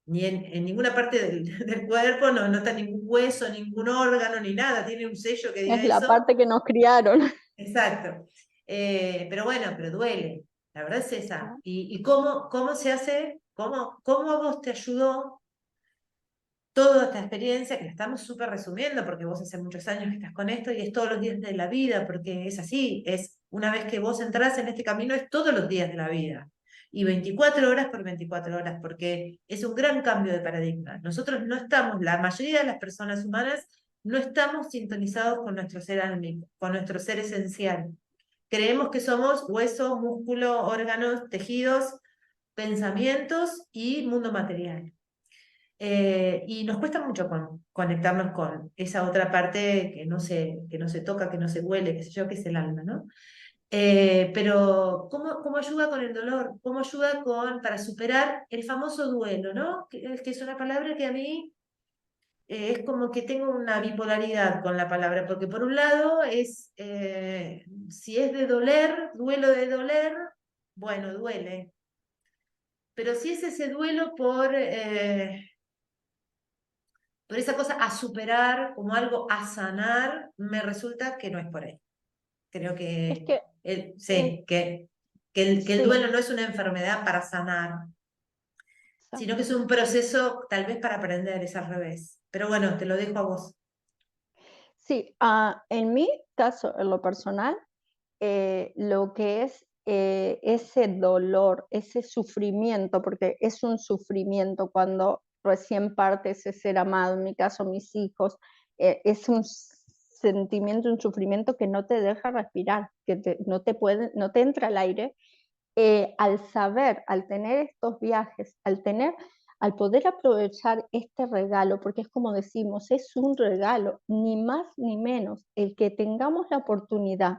[SPEAKER 1] ni en ninguna parte del cuerpo, no está ningún hueso, ningún órgano, ni nada, tiene un sello que diga
[SPEAKER 2] Es la
[SPEAKER 1] eso.
[SPEAKER 2] parte que nos criaron.
[SPEAKER 1] Exacto. Pero bueno, pero duele. La verdad es esa. ¿Y cómo se hace? ¿Cómo a vos te ayudó toda esta experiencia, que la estamos súper resumiendo, porque vos hace muchos años que estás con esto y es todos los días de la vida, porque es así, es una vez que vos entrás en este camino, es todos los días de la vida. Y 24 horas por 24 horas, porque es un gran cambio de paradigma. Nosotros no estamos, la mayoría de las personas humanas, no estamos sintonizados con nuestro ser álmico, con nuestro ser esencial. Creemos que somos hueso, músculo, órganos, tejidos, pensamientos y mundo material. Y nos cuesta mucho conectarnos con esa otra parte que no se toca, que no se huele, qué sé yo, que es el alma, ¿no? Pero ¿cómo ayuda con el dolor? ¿Cómo ayuda para superar el famoso duelo, ¿no? Que es una palabra que a mí es como que tengo una bipolaridad con la palabra, porque por un lado si es de doler, duelo de doler, bueno, duele. Pero si es ese duelo por esa cosa a superar, como algo a sanar, me resulta que no es por ahí. Creo
[SPEAKER 2] Es
[SPEAKER 1] que
[SPEAKER 2] que, es-
[SPEAKER 1] sí, que el
[SPEAKER 2] sí,
[SPEAKER 1] duelo no es una enfermedad para sanar, sino que es
[SPEAKER 2] exacto.
[SPEAKER 1] un proceso tal vez para aprender, es al revés. Pero bueno, te lo dejo a vos.
[SPEAKER 2] Sí, en mi caso, en lo personal, lo que es ese dolor, ese sufrimiento, porque es un sufrimiento cuando recién parte ese ser amado, en mi caso mis hijos, es un sentimiento, un sufrimiento que no te deja respirar, no te entra el aire al saber, al tener estos viajes, al poder aprovechar este regalo, porque es como decimos, es un regalo, ni más ni menos, el que tengamos la oportunidad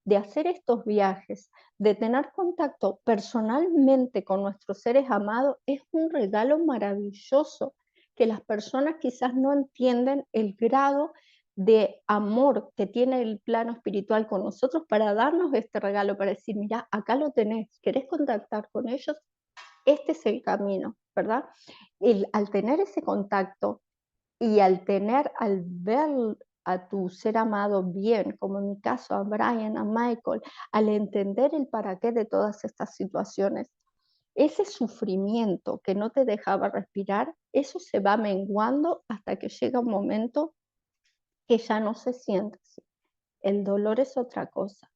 [SPEAKER 2] de hacer estos viajes, de tener contacto personalmente con nuestros seres amados, es un regalo maravilloso que las personas quizás no entienden el grado de amor que tiene el plano espiritual con nosotros para darnos este regalo, para decir, mira, acá lo tenés, ¿querés contactar con ellos? Este es el camino, ¿verdad? Al tener ese contacto y al ver a tu ser amado bien, como en mi caso a Brian, a Michael, al entender el para qué de todas estas situaciones, ese sufrimiento que no te dejaba respirar, eso se va menguando hasta que llega un momento que ya no se siente así. El dolor es otra cosa.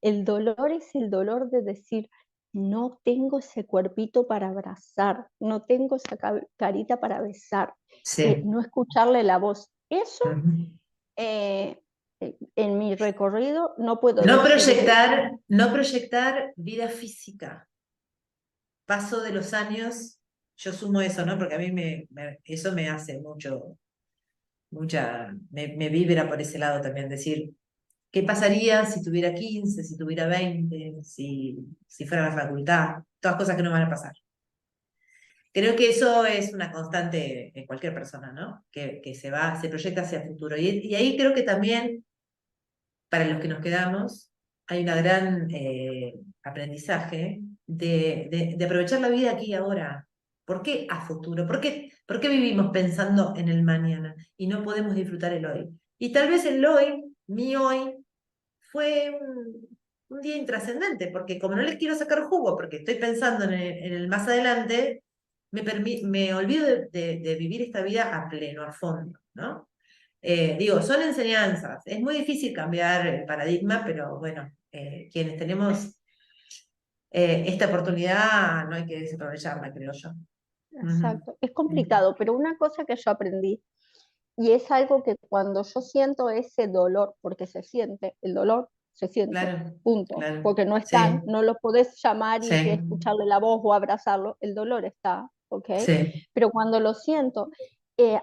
[SPEAKER 2] El dolor es el dolor de decir, no tengo ese cuerpito para abrazar, no tengo esa carita para besar,
[SPEAKER 1] Sí.
[SPEAKER 2] no escucharle la voz. Eso
[SPEAKER 1] Ujú.
[SPEAKER 2] eh, en mi recorrido no puedo
[SPEAKER 1] No
[SPEAKER 2] decir eso.
[SPEAKER 1] proyectar, no proyectar vida física. Paso de los años, yo sumo eso, ¿no? Porque a mí eso me hace me vibra por ese lado también, decir, ¿qué pasaría si tuviera 15, si tuviera 20, si fuera a la facultad? Todas cosas que no van a pasar. Creo que eso es una constante en cualquier persona, ¿no? Que se proyecta hacia el futuro. Y ahí creo que también, para los que nos quedamos, hay una gran aprendizaje de aprovechar la vida aquí y ahora. ¿Por qué a futuro? Por qué vivimos pensando en el mañana y no podemos disfrutar el hoy? Y tal vez el hoy, mi hoy, fue un día intrascendente, porque como no les quiero sacar jugo, porque estoy pensando en el más adelante, me olvido de vivir esta vida a pleno, a fondo, ¿no? Digo, son enseñanzas. Es muy difícil cambiar el paradigma, pero bueno, quienes tenemos esta oportunidad no hay que desaprovecharla, creo yo. Ujú.
[SPEAKER 2] Exacto, es complicado, pero una cosa que yo aprendí, y es algo que cuando yo siento ese dolor, porque se siente, el dolor se siente,
[SPEAKER 1] Claro,
[SPEAKER 2] punto,
[SPEAKER 1] claro.
[SPEAKER 2] porque no están,
[SPEAKER 1] Sí,
[SPEAKER 2] no lo podés llamar y
[SPEAKER 1] sí,
[SPEAKER 2] escucharle la voz o abrazarlo, el dolor está, ¿ok?
[SPEAKER 1] sí,
[SPEAKER 2] Pero cuando lo siento,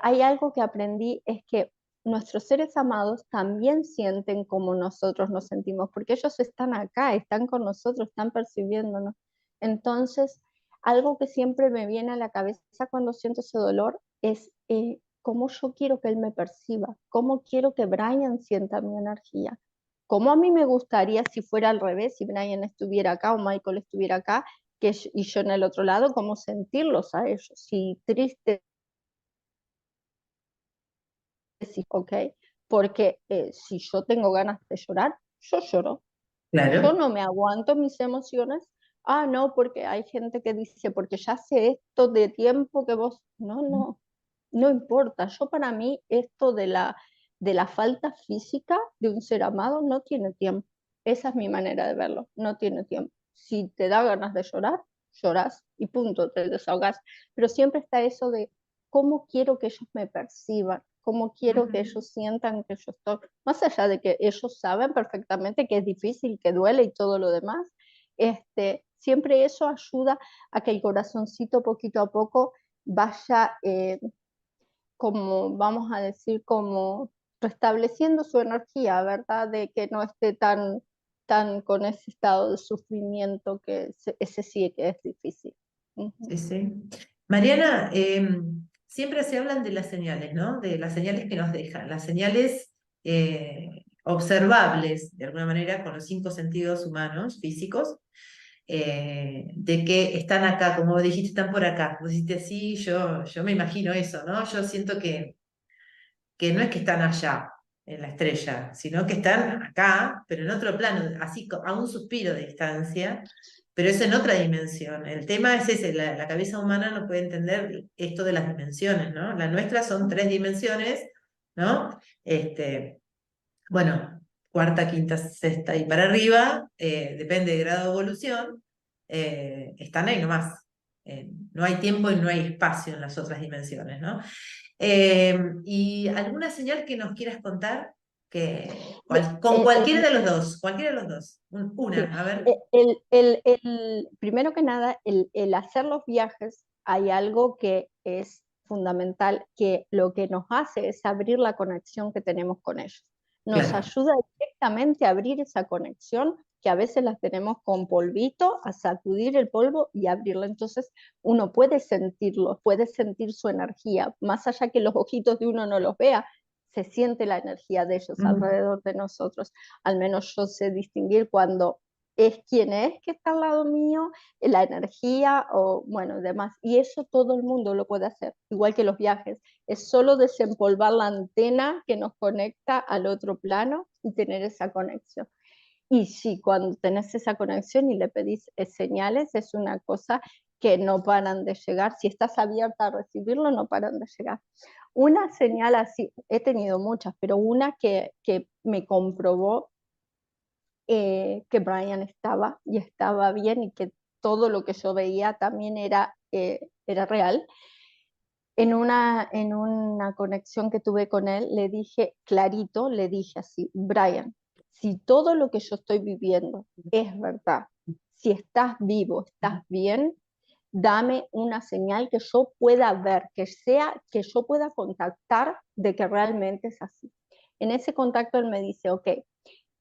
[SPEAKER 2] hay algo que aprendí, es que nuestros seres amados también sienten como nosotros nos sentimos, porque ellos están acá, están con nosotros, están percibiéndonos. Entonces, algo que siempre me viene a la cabeza cuando siento ese dolor es cómo yo quiero que él me perciba, cómo quiero que Brian sienta mi energía, cómo a mí me gustaría si fuera al revés, si Brian estuviera acá o Michael estuviera acá y yo en el otro lado, cómo sentirlos a ellos, si tristes, si, ok, porque si yo tengo ganas de llorar, yo lloro. Yo
[SPEAKER 1] claro.
[SPEAKER 2] no me aguanto mis emociones. Ah, no, porque hay gente que dice, porque ya hace esto de tiempo que vos, no, no, no importa. Yo para mí esto de la falta física de un ser amado no tiene tiempo. Esa es mi manera de verlo, no tiene tiempo. Si te da ganas de llorar, lloras y punto, te desahogas. Pero siempre está eso de cómo quiero que ellos me perciban, cómo quiero que
[SPEAKER 1] Ujú.
[SPEAKER 2] ellos sientan que yo estoy, más allá de que ellos saben perfectamente que es difícil, que duele y todo lo demás, siempre eso ayuda a que el corazoncito poquito a poco vaya, como vamos a decir, como restableciendo su energía, ¿verdad? De que no esté tan con ese estado de sufrimiento que ese sí que es difícil. Ujú.
[SPEAKER 1] Sí, sí. Mariana, siempre se hablan de las señales, ¿no? De las señales que nos dejan, las señales observables, de alguna manera, con los cinco sentidos humanos, físicos, de que están acá, como vos dijiste, están por acá. Vos dijiste, sí, yo me imagino eso, ¿no? Yo siento que no es que están allá, en la estrella, sino que están acá, pero en otro plano, así a un suspiro de distancia, pero es en otra dimensión. El tema es ese, la cabeza humana no puede entender esto de las dimensiones, ¿no? La nuestra son tres dimensiones, ¿no? Bueno, cuarta, quinta, sexta y para arriba, depende del grado de evolución, están ahí nomás. No hay tiempo y no hay espacio en las otras dimensiones, ¿no? ¿Y alguna señal que nos quieras contar? Que... Con cualquiera
[SPEAKER 2] el-
[SPEAKER 1] de los dos, cualquiera de los dos.
[SPEAKER 2] sí,
[SPEAKER 1] Una, a ver.
[SPEAKER 2] primero que nada, el hacer los viajes, hay algo que es fundamental, que lo que nos hace es abrir la conexión que tenemos con ellos. Nos
[SPEAKER 1] Claro.
[SPEAKER 2] ayuda directamente a abrir esa conexión que a veces las tenemos con polvito, a sacudir el polvo y abrirla. Entonces uno puede sentirlo, puede sentir su energía, más allá que los ojitos de uno no los vea, se siente la energía de ellos
[SPEAKER 1] Mm.
[SPEAKER 2] alrededor de nosotros. Al menos yo sé distinguir cuando es quien es que está al lado mío, la energía o bueno, demás. Y eso todo el mundo lo puede hacer, igual que los viajes. Es solo desempolvar la antena que nos conecta al otro plano y tener esa conexión. Y sí, cuando tenés esa conexión y le pedís señales, es una cosa que no paran de llegar. Si estás abierta a recibirlo, no paran de llegar. Una señal así, he tenido muchas, pero una que me comprobó que Brian estaba y estaba bien y que todo lo que yo veía también era real. En una conexión que tuve con él, le dije clarito, le dije así, Brian, si todo lo que yo estoy viviendo es verdad, si estás vivo, estás bien, dame una señal que yo pueda ver, que sea, que yo pueda contactar de que realmente es así. En ese contacto él me dice, ok,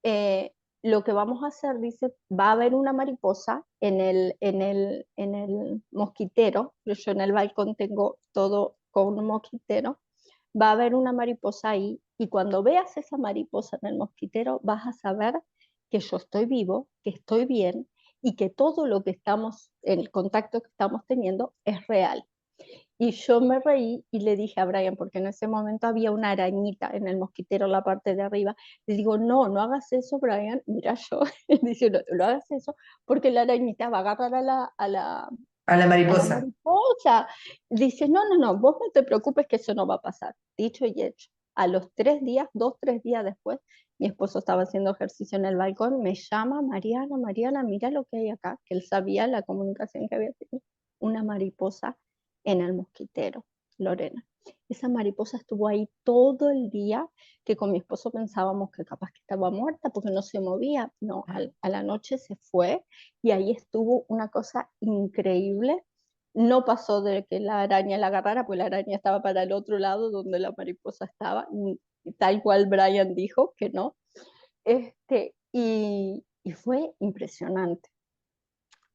[SPEAKER 2] eh, lo que vamos a hacer, dice, va a haber una mariposa en el mosquitero, yo en el balcón tengo todo con un mosquitero, va a haber una mariposa ahí y cuando veas esa mariposa en el mosquitero vas a saber que yo estoy vivo, que estoy bien y que todo lo que estamos, el contacto que estamos teniendo es real. Y yo me reí y le dije a Brian, porque en ese momento había una arañita en el mosquitero, en la parte de arriba. Le digo, no, no hagas eso, Brian. Mira yo, dice, no, no hagas eso, porque la arañita va a agarrar
[SPEAKER 1] A la
[SPEAKER 2] a la
[SPEAKER 1] mariposa.
[SPEAKER 2] mariposa. Dice, no, no, no, vos no te preocupes que eso no va a pasar. Dicho y hecho. A los 3 días, 2, 3 días después, mi esposo estaba haciendo ejercicio en el balcón, me llama, Mariana, Mariana, mira lo que hay acá, que él sabía la comunicación que había tenido. Una mariposa en el mosquitero, Lorena. Esa mariposa estuvo ahí todo el día, que con mi esposo pensábamos que capaz que estaba muerta porque no se movía. No, a la noche se fue y ahí estuvo una cosa increíble. No pasó de que la araña la agarrara, pues la araña estaba para el otro lado donde la mariposa estaba, tal cual Brian dijo que no. Y fue impresionante.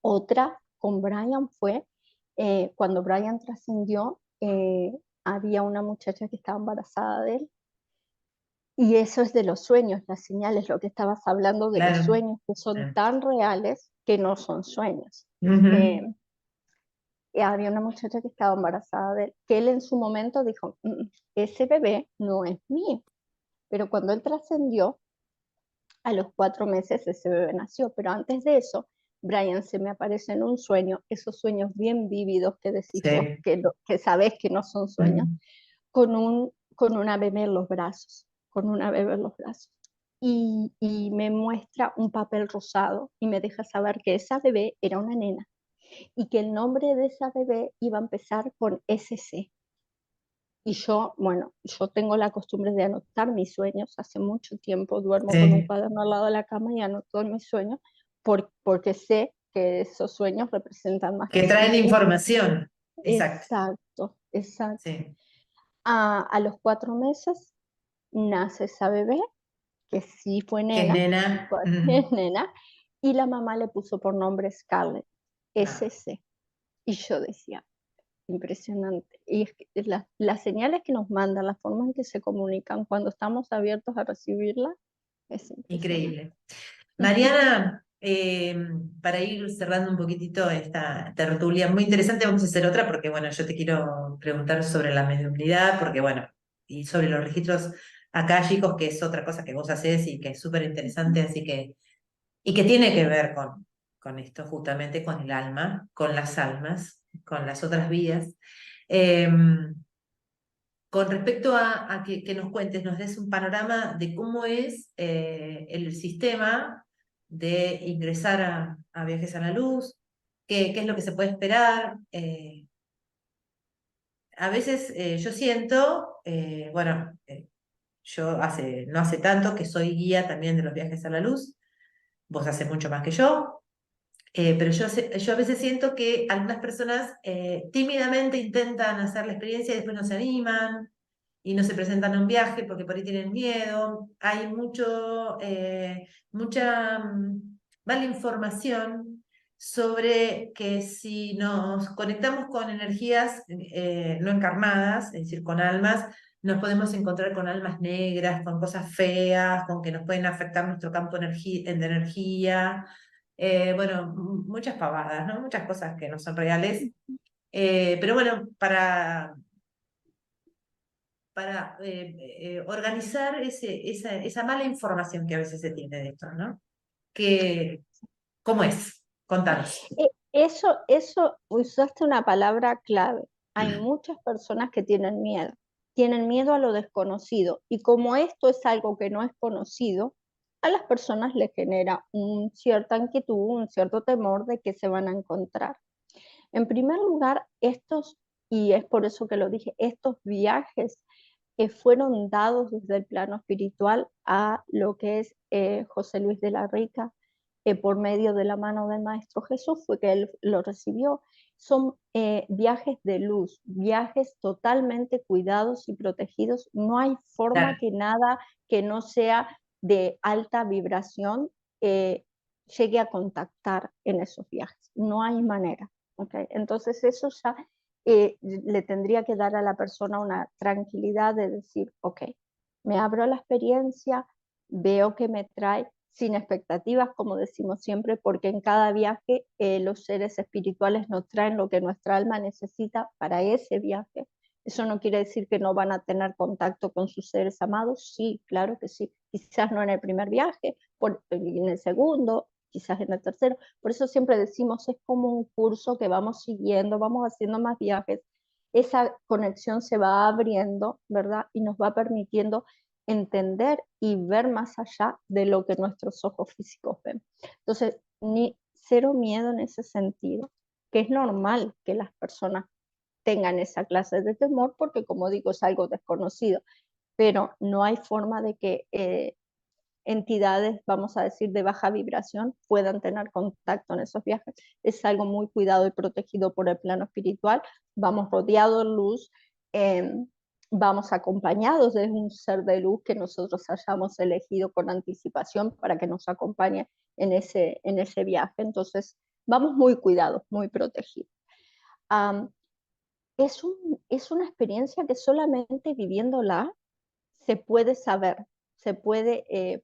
[SPEAKER 2] Otra con Brian fue cuando Brian trascendió, había una muchacha que estaba embarazada de él. Y eso es de los sueños, las señales, lo que estabas hablando de los
[SPEAKER 1] Claro.
[SPEAKER 2] sueños, que son
[SPEAKER 1] Claro.
[SPEAKER 2] tan reales que no son sueños. Eh,
[SPEAKER 1] Ujú.
[SPEAKER 2] y había una muchacha que estaba embarazada de él, que él en su momento dijo, ese bebé no es mío. Pero cuando él trascendió, a los 4 meses ese bebé nació, pero antes de eso, Brian se me aparece en un sueño, esos sueños bien vívidos que decís vos,
[SPEAKER 1] Sí.
[SPEAKER 2] que sabés que no son sueños,
[SPEAKER 1] Mm.
[SPEAKER 2] con una bebé en los brazos, con una bebé en los brazos. Y me muestra un papel rosado y me deja saber que esa bebé era una nena y que el nombre de esa bebé iba a empezar con SC. Y yo, bueno, yo tengo la costumbre de anotar mis sueños. Hace mucho tiempo duermo con un
[SPEAKER 1] Sí.
[SPEAKER 2] cuaderno al lado de la cama y anoto mis sueños porque sé que esos sueños representan más
[SPEAKER 1] Que
[SPEAKER 2] que
[SPEAKER 1] traen
[SPEAKER 2] sueños.
[SPEAKER 1] información. Exacto.
[SPEAKER 2] Exacto, exacto.
[SPEAKER 1] Sí.
[SPEAKER 2] A los 4 meses nace esa bebé, que sí fue
[SPEAKER 1] Que es
[SPEAKER 2] nena,
[SPEAKER 1] nena.
[SPEAKER 2] es nena, y la mamá le puso por nombre Scarlett,
[SPEAKER 1] Claro.
[SPEAKER 2] SC. Y yo decía, impresionante. Y es que las señales que nos mandan, la forma en que se comunican cuando estamos abiertos a recibirlas, es impresionante.
[SPEAKER 1] Increíble.
[SPEAKER 2] Ujú.
[SPEAKER 1] Mariana, para ir cerrando un poquitito esta tertulia muy interesante, vamos a hacer otra porque, bueno, yo te quiero preguntar sobre la mediunidad, porque, bueno, y sobre los registros akáshicos, que es otra cosa que vos hacés y que es súper interesante, así que, y que tiene que ver con esto, justamente con el alma, con las almas, con las otras vías. Con respecto a que nos cuentes, nos des un panorama de cómo es el sistema de ingresar a Viajes a la Luz, qué es lo que se puede esperar. A veces yo siento, bueno, Yo no hace tanto que soy guía también de los viajes a la luz, vos hace mucho más que yo. Pero yo a veces siento que algunas personas tímidamente intentan hacer la experiencia y después no se animan y no se presentan a un viaje porque por ahí tienen miedo. Hay mucha mala información sobre que si nos conectamos con energías no encarnadas, es decir, con almas, nos podemos encontrar con almas negras, con cosas feas, con que nos pueden afectar nuestro campo de energía. Bueno, muchas pavadas, ¿no? Muchas cosas que no son reales. Pero bueno, para organizar esa mala información que a veces se tiene de esto, ¿no? ¿Cómo es? Contanos.
[SPEAKER 2] Eso, usaste una palabra clave. Hay muchas personas que tienen miedo a lo desconocido, y como esto es algo que no es conocido, a las personas les genera una cierta inquietud, un cierto temor de que se van a encontrar. En primer lugar, y es por eso que lo dije, estos viajes que fueron dados desde el plano espiritual a lo que es José Luis de la Rica, por medio de la mano del Maestro Jesús, fue que él lo recibió. Son viajes de luz, viajes totalmente cuidados y protegidos. No hay forma
[SPEAKER 1] Claro.
[SPEAKER 2] que nada que no sea de alta vibración eh, llegue a contactar en esos viajes. No hay manera. ¿Okay? Entonces eso ya le tendría que dar a la persona una tranquilidad de decir, ok, me abro a la experiencia, veo que me trae sin expectativas, como decimos siempre, porque en cada viaje los seres espirituales nos traen lo que nuestra alma necesita para ese viaje. Eso no quiere decir que no van a tener contacto con sus seres amados, sí, claro que sí. Quizás no en el primer viaje, en el segundo, quizás en el tercero. Por eso siempre decimos, es como un curso que vamos siguiendo, vamos haciendo más viajes. Esa conexión se va abriendo, ¿verdad? Y nos va permitiendo entender y ver más allá de lo que nuestros ojos físicos ven. Entonces, ni cero miedo en ese sentido, que es normal que las personas tengan esa clase de temor porque, como digo, es algo desconocido, pero no hay forma de que entidades, vamos a decir, de baja vibración puedan tener contacto en esos viajes. Es algo muy cuidado y protegido por el plano espiritual. Vamos rodeados de luz, eh, vamos acompañados de un ser de luz que nosotros hayamos elegido con anticipación para que nos acompañe en ese viaje. Entonces, vamos muy cuidados, muy protegidos. Um, es una experiencia que solamente viviéndola se puede saber,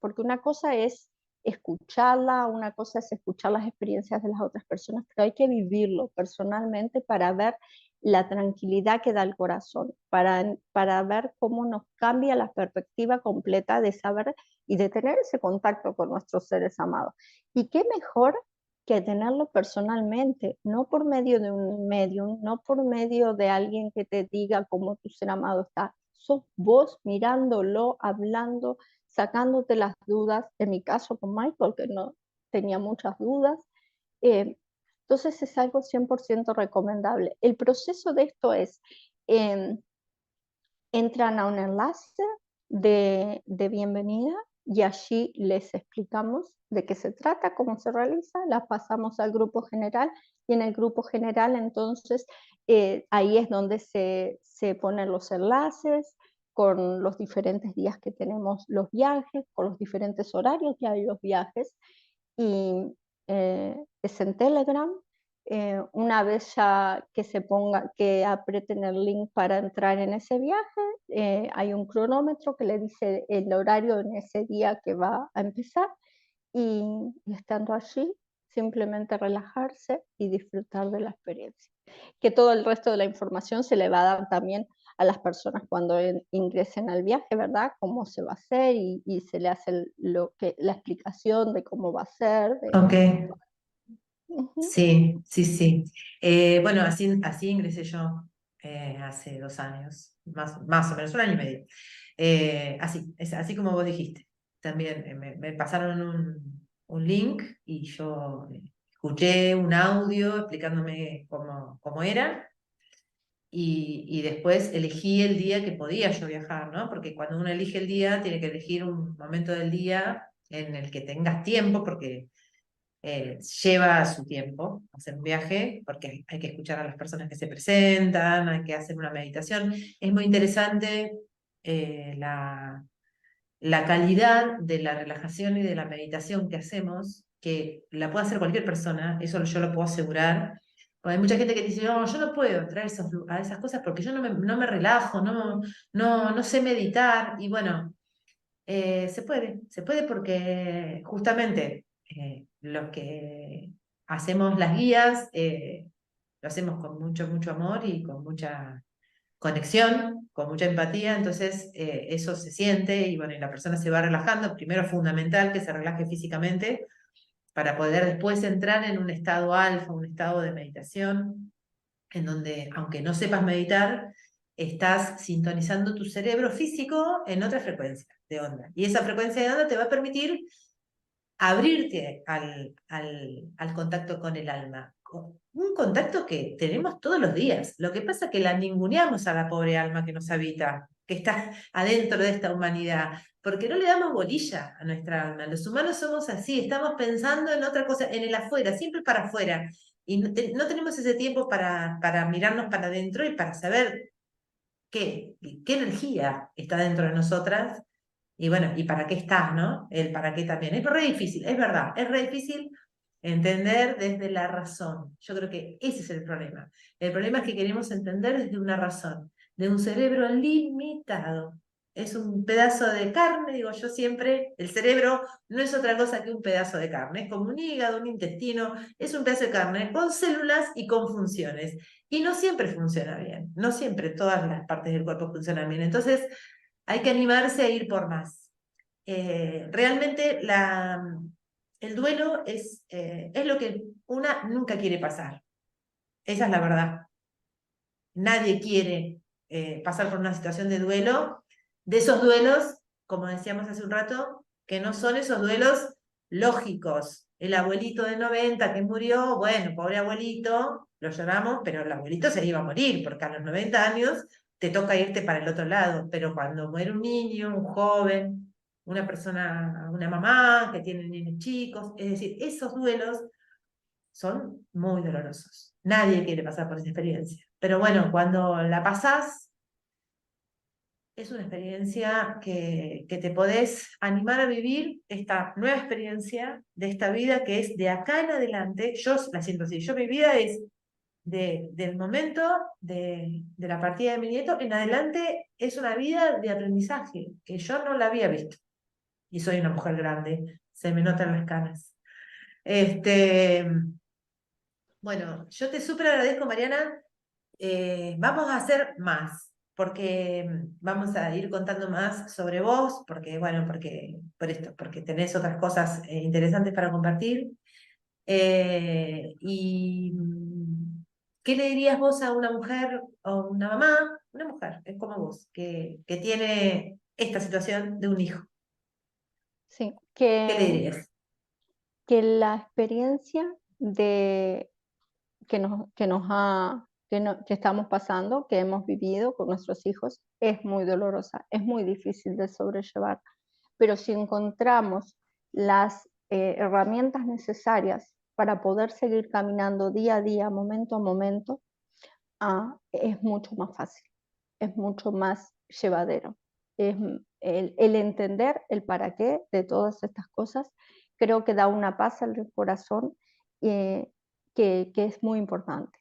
[SPEAKER 2] porque una cosa es escucharla, una cosa es escuchar las experiencias de las otras personas, pero hay que vivirlo personalmente para ver la tranquilidad que da el corazón, para ver cómo nos cambia la perspectiva completa de saber y de tener ese contacto con nuestros seres amados. Y qué mejor que tenerlo personalmente, no por medio de un medium, no por medio de alguien que te diga cómo tu ser amado está. Sos vos mirándolo, hablando, sacándote las dudas, en mi caso con Michael, que no tenía muchas dudas. Eh, entonces es algo 100% recomendable. El proceso de esto es, eh, entran a un enlace de bienvenida y allí les explicamos de qué se trata, cómo se realiza, las pasamos al grupo general y en el grupo general entonces ahí es donde se ponen los enlaces con los diferentes días que tenemos los viajes, con los diferentes horarios que hay los viajes y es en Telegram. Una vez ya que que aprieten el link para entrar en ese viaje, hay un cronómetro que le dice el horario en ese día que va a empezar y estando allí, simplemente relajarse y disfrutar de la experiencia. Que todo el resto de la información se le va a dar también a las personas cuando ingresen al viaje, ¿verdad? Cómo se va a hacer y se le hace la explicación de cómo va a ser.
[SPEAKER 1] Ok,
[SPEAKER 2] Ujú.
[SPEAKER 1] sí, sí, sí. Bueno, así ingresé yo hace 2 años, más o menos, 1 año y medio. Así como vos dijiste. También me pasaron un link y yo escuché un audio explicándome cómo era. y después elegí el día que podía yo viajar, ¿no? Porque cuando uno elige el día, tiene que elegir un momento del día en el que tengas tiempo, porque lleva su tiempo hacer un viaje, porque hay que escuchar a las personas que se presentan, hay que hacer una meditación. Es muy interesante la calidad de la relajación y de la meditación que hacemos, que la puede hacer cualquier persona, eso yo lo puedo asegurar. Porque hay mucha gente que dice, no, yo no puedo entrar a esas cosas porque yo no me relajo, no sé meditar. Y bueno, se puede porque justamente los que hacemos las guías lo hacemos con mucho, mucho amor y con mucha conexión, con mucha empatía, entonces eso se siente y bueno, y la persona se va relajando. Primero es fundamental que se relaje físicamente para poder después entrar en un estado alfa, un estado de meditación, en donde, aunque no sepas meditar, estás sintonizando tu cerebro físico en otra frecuencia de onda. Y esa frecuencia de onda te va a permitir abrirte al contacto con el alma. Un contacto que tenemos todos los días. Lo que pasa es que la ninguneamos a la pobre alma que nos habita, que está adentro de esta humanidad, porque no le damos bolilla a nuestra alma. Los humanos somos así, estamos pensando en otra cosa, en el afuera, siempre para afuera. Y no tenemos ese tiempo para mirarnos para adentro y para saber qué energía está dentro de nosotras y bueno, ¿y para qué estás, no? El para qué también. Es re difícil, es verdad, es re difícil entender desde la razón. Yo creo que ese es el problema. El problema es que queremos entender desde una razón, de un cerebro limitado. Es un pedazo de carne, digo yo siempre, el cerebro no es otra cosa que un pedazo de carne, es como un hígado, un intestino, es un pedazo de carne con células y con funciones. Y no siempre funciona bien, no siempre todas las partes del cuerpo funcionan bien. Entonces, hay que animarse a ir por más. Realmente el duelo es lo que una nunca quiere pasar. Esa es la verdad. Nadie quiere pasar por una situación de duelo, de esos duelos, como decíamos hace un rato, que no son esos duelos lógicos. El abuelito de 90 que murió, bueno, pobre abuelito, lo lloramos, pero el abuelito se iba a morir, porque a los 90 años te toca irte para el otro lado. Pero cuando muere un niño, un joven, una persona, una mamá que tiene niños chicos, es decir, esos duelos son muy dolorosos. Nadie quiere pasar por esa experiencia. Pero bueno, cuando la pasás, es una experiencia que te podés animar a vivir esta nueva experiencia de esta vida que es de acá en adelante. Yo la siento así. Yo mi vida es del momento de la partida de mi nieto en adelante es una vida de aprendizaje que yo no la había visto. Y soy una mujer grande, se me notan las canas. Este, bueno, yo te súper agradezco, Mariana. Vamos a hacer más, porque vamos a ir contando más sobre vos, porque, bueno, por esto, porque tenés otras cosas interesantes para compartir. ¿Qué le dirías vos a una mujer o una mamá, una mujer, es como vos, que tiene esta situación de un hijo?
[SPEAKER 2] Sí,
[SPEAKER 1] ¿Qué le dirías?
[SPEAKER 2] que la experiencia de que estamos pasando, que hemos vivido con nuestros hijos, es muy dolorosa, es muy difícil de sobrellevar. Pero si encontramos las herramientas necesarias para poder seguir caminando día a día, momento a momento, es mucho más fácil, es mucho más llevadero. El entender el para qué de todas estas cosas, creo que da una paz al corazón eh, que es muy importante.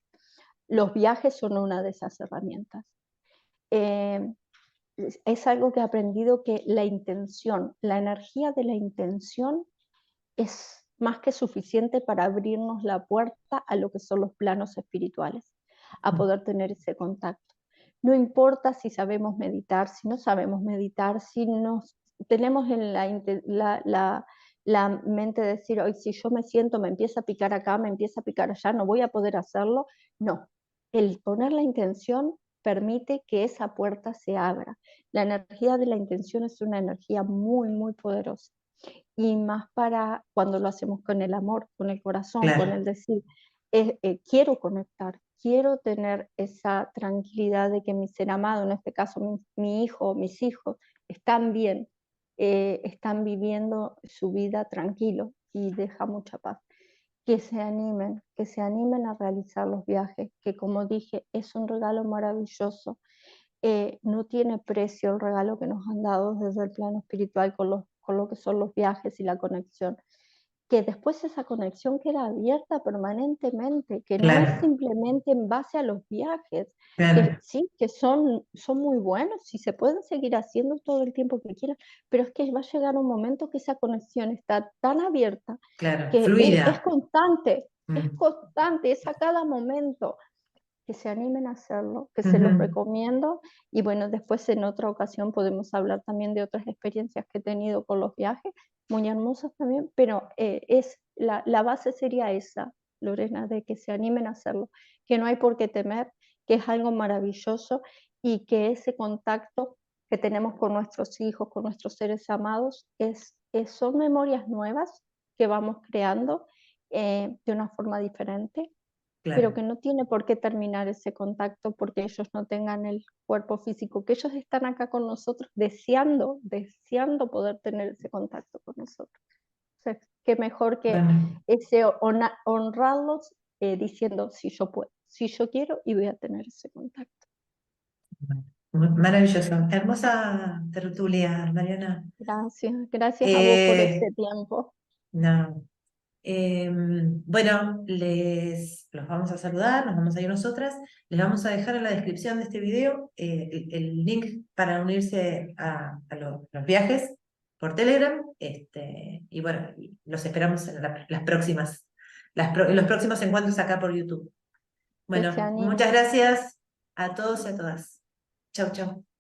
[SPEAKER 2] Los viajes son una de esas herramientas. Eh, es algo que he aprendido que la intención, la energía de la intención es más que suficiente para abrirnos la puerta a lo que son los planos espirituales, a poder tener ese contacto. No importa si sabemos meditar, si no sabemos meditar, si nos tenemos en la mente de decir, hoy si yo me siento, me empieza a picar acá, me empieza a picar allá, no voy a poder hacerlo. No, el poner la intención permite que esa puerta se abra. La energía de la intención es una energía muy, muy poderosa y más para cuando lo hacemos con el amor, con el corazón, con
[SPEAKER 1] Claro,
[SPEAKER 2] el decir. quiero conectar, quiero tener esa tranquilidad de que mi ser amado, en este caso mi hijo, mis hijos, están bien, están viviendo su vida tranquilo y deja mucha paz. Que se animen a realizar los viajes, que como dije, es un regalo maravilloso. No tiene precio el regalo que nos han dado desde el plano espiritual con lo que son los viajes y la conexión. Que después esa conexión queda abierta permanentemente, que no es
[SPEAKER 1] Claro,
[SPEAKER 2] simplemente en base a los viajes, que
[SPEAKER 1] claro,
[SPEAKER 2] sí, que son muy buenos y se pueden seguir haciendo todo el tiempo que quieran, pero es que va a llegar un momento que esa conexión está tan abierta
[SPEAKER 1] claro,
[SPEAKER 2] que
[SPEAKER 1] fluida.
[SPEAKER 2] es
[SPEAKER 1] Mm,
[SPEAKER 2] constante, es a cada momento. Que se animen a hacerlo, que se los
[SPEAKER 1] ujú,
[SPEAKER 2] recomiendo. Y bueno, después en otra ocasión podemos hablar también de otras experiencias que he tenido con los viajes, muy hermosas también, pero la base sería esa, Lorena, de que se animen a hacerlo, que no hay por qué temer, que es algo maravilloso y que ese contacto que tenemos con nuestros hijos, con nuestros seres amados, son memorias nuevas que vamos creando de una forma diferente, pero
[SPEAKER 1] claro,
[SPEAKER 2] que no tiene por qué terminar ese contacto porque ellos no tengan el cuerpo físico, que ellos están acá con nosotros deseando poder tener ese contacto con nosotros. O sea, qué mejor que
[SPEAKER 1] bueno,
[SPEAKER 2] ese honrarlos diciendo si yo puedo, si yo quiero y voy a tener ese contacto.
[SPEAKER 1] maravilloso. Hermosa tertulia, Mariana.
[SPEAKER 2] Gracias, gracias a vos por
[SPEAKER 1] Eh,
[SPEAKER 2] este tiempo.
[SPEAKER 1] no. Bueno, los vamos a saludar, nos vamos a ir nosotras. Les vamos a dejar en la descripción de este video el link para unirse a los viajes por Telegram. Y bueno, y los esperamos en las próximas, en los próximos encuentros acá por YouTube.
[SPEAKER 2] Que se
[SPEAKER 1] Bueno, muchas
[SPEAKER 2] animen.
[SPEAKER 1] gracias a todos y a todas. Chau, chau.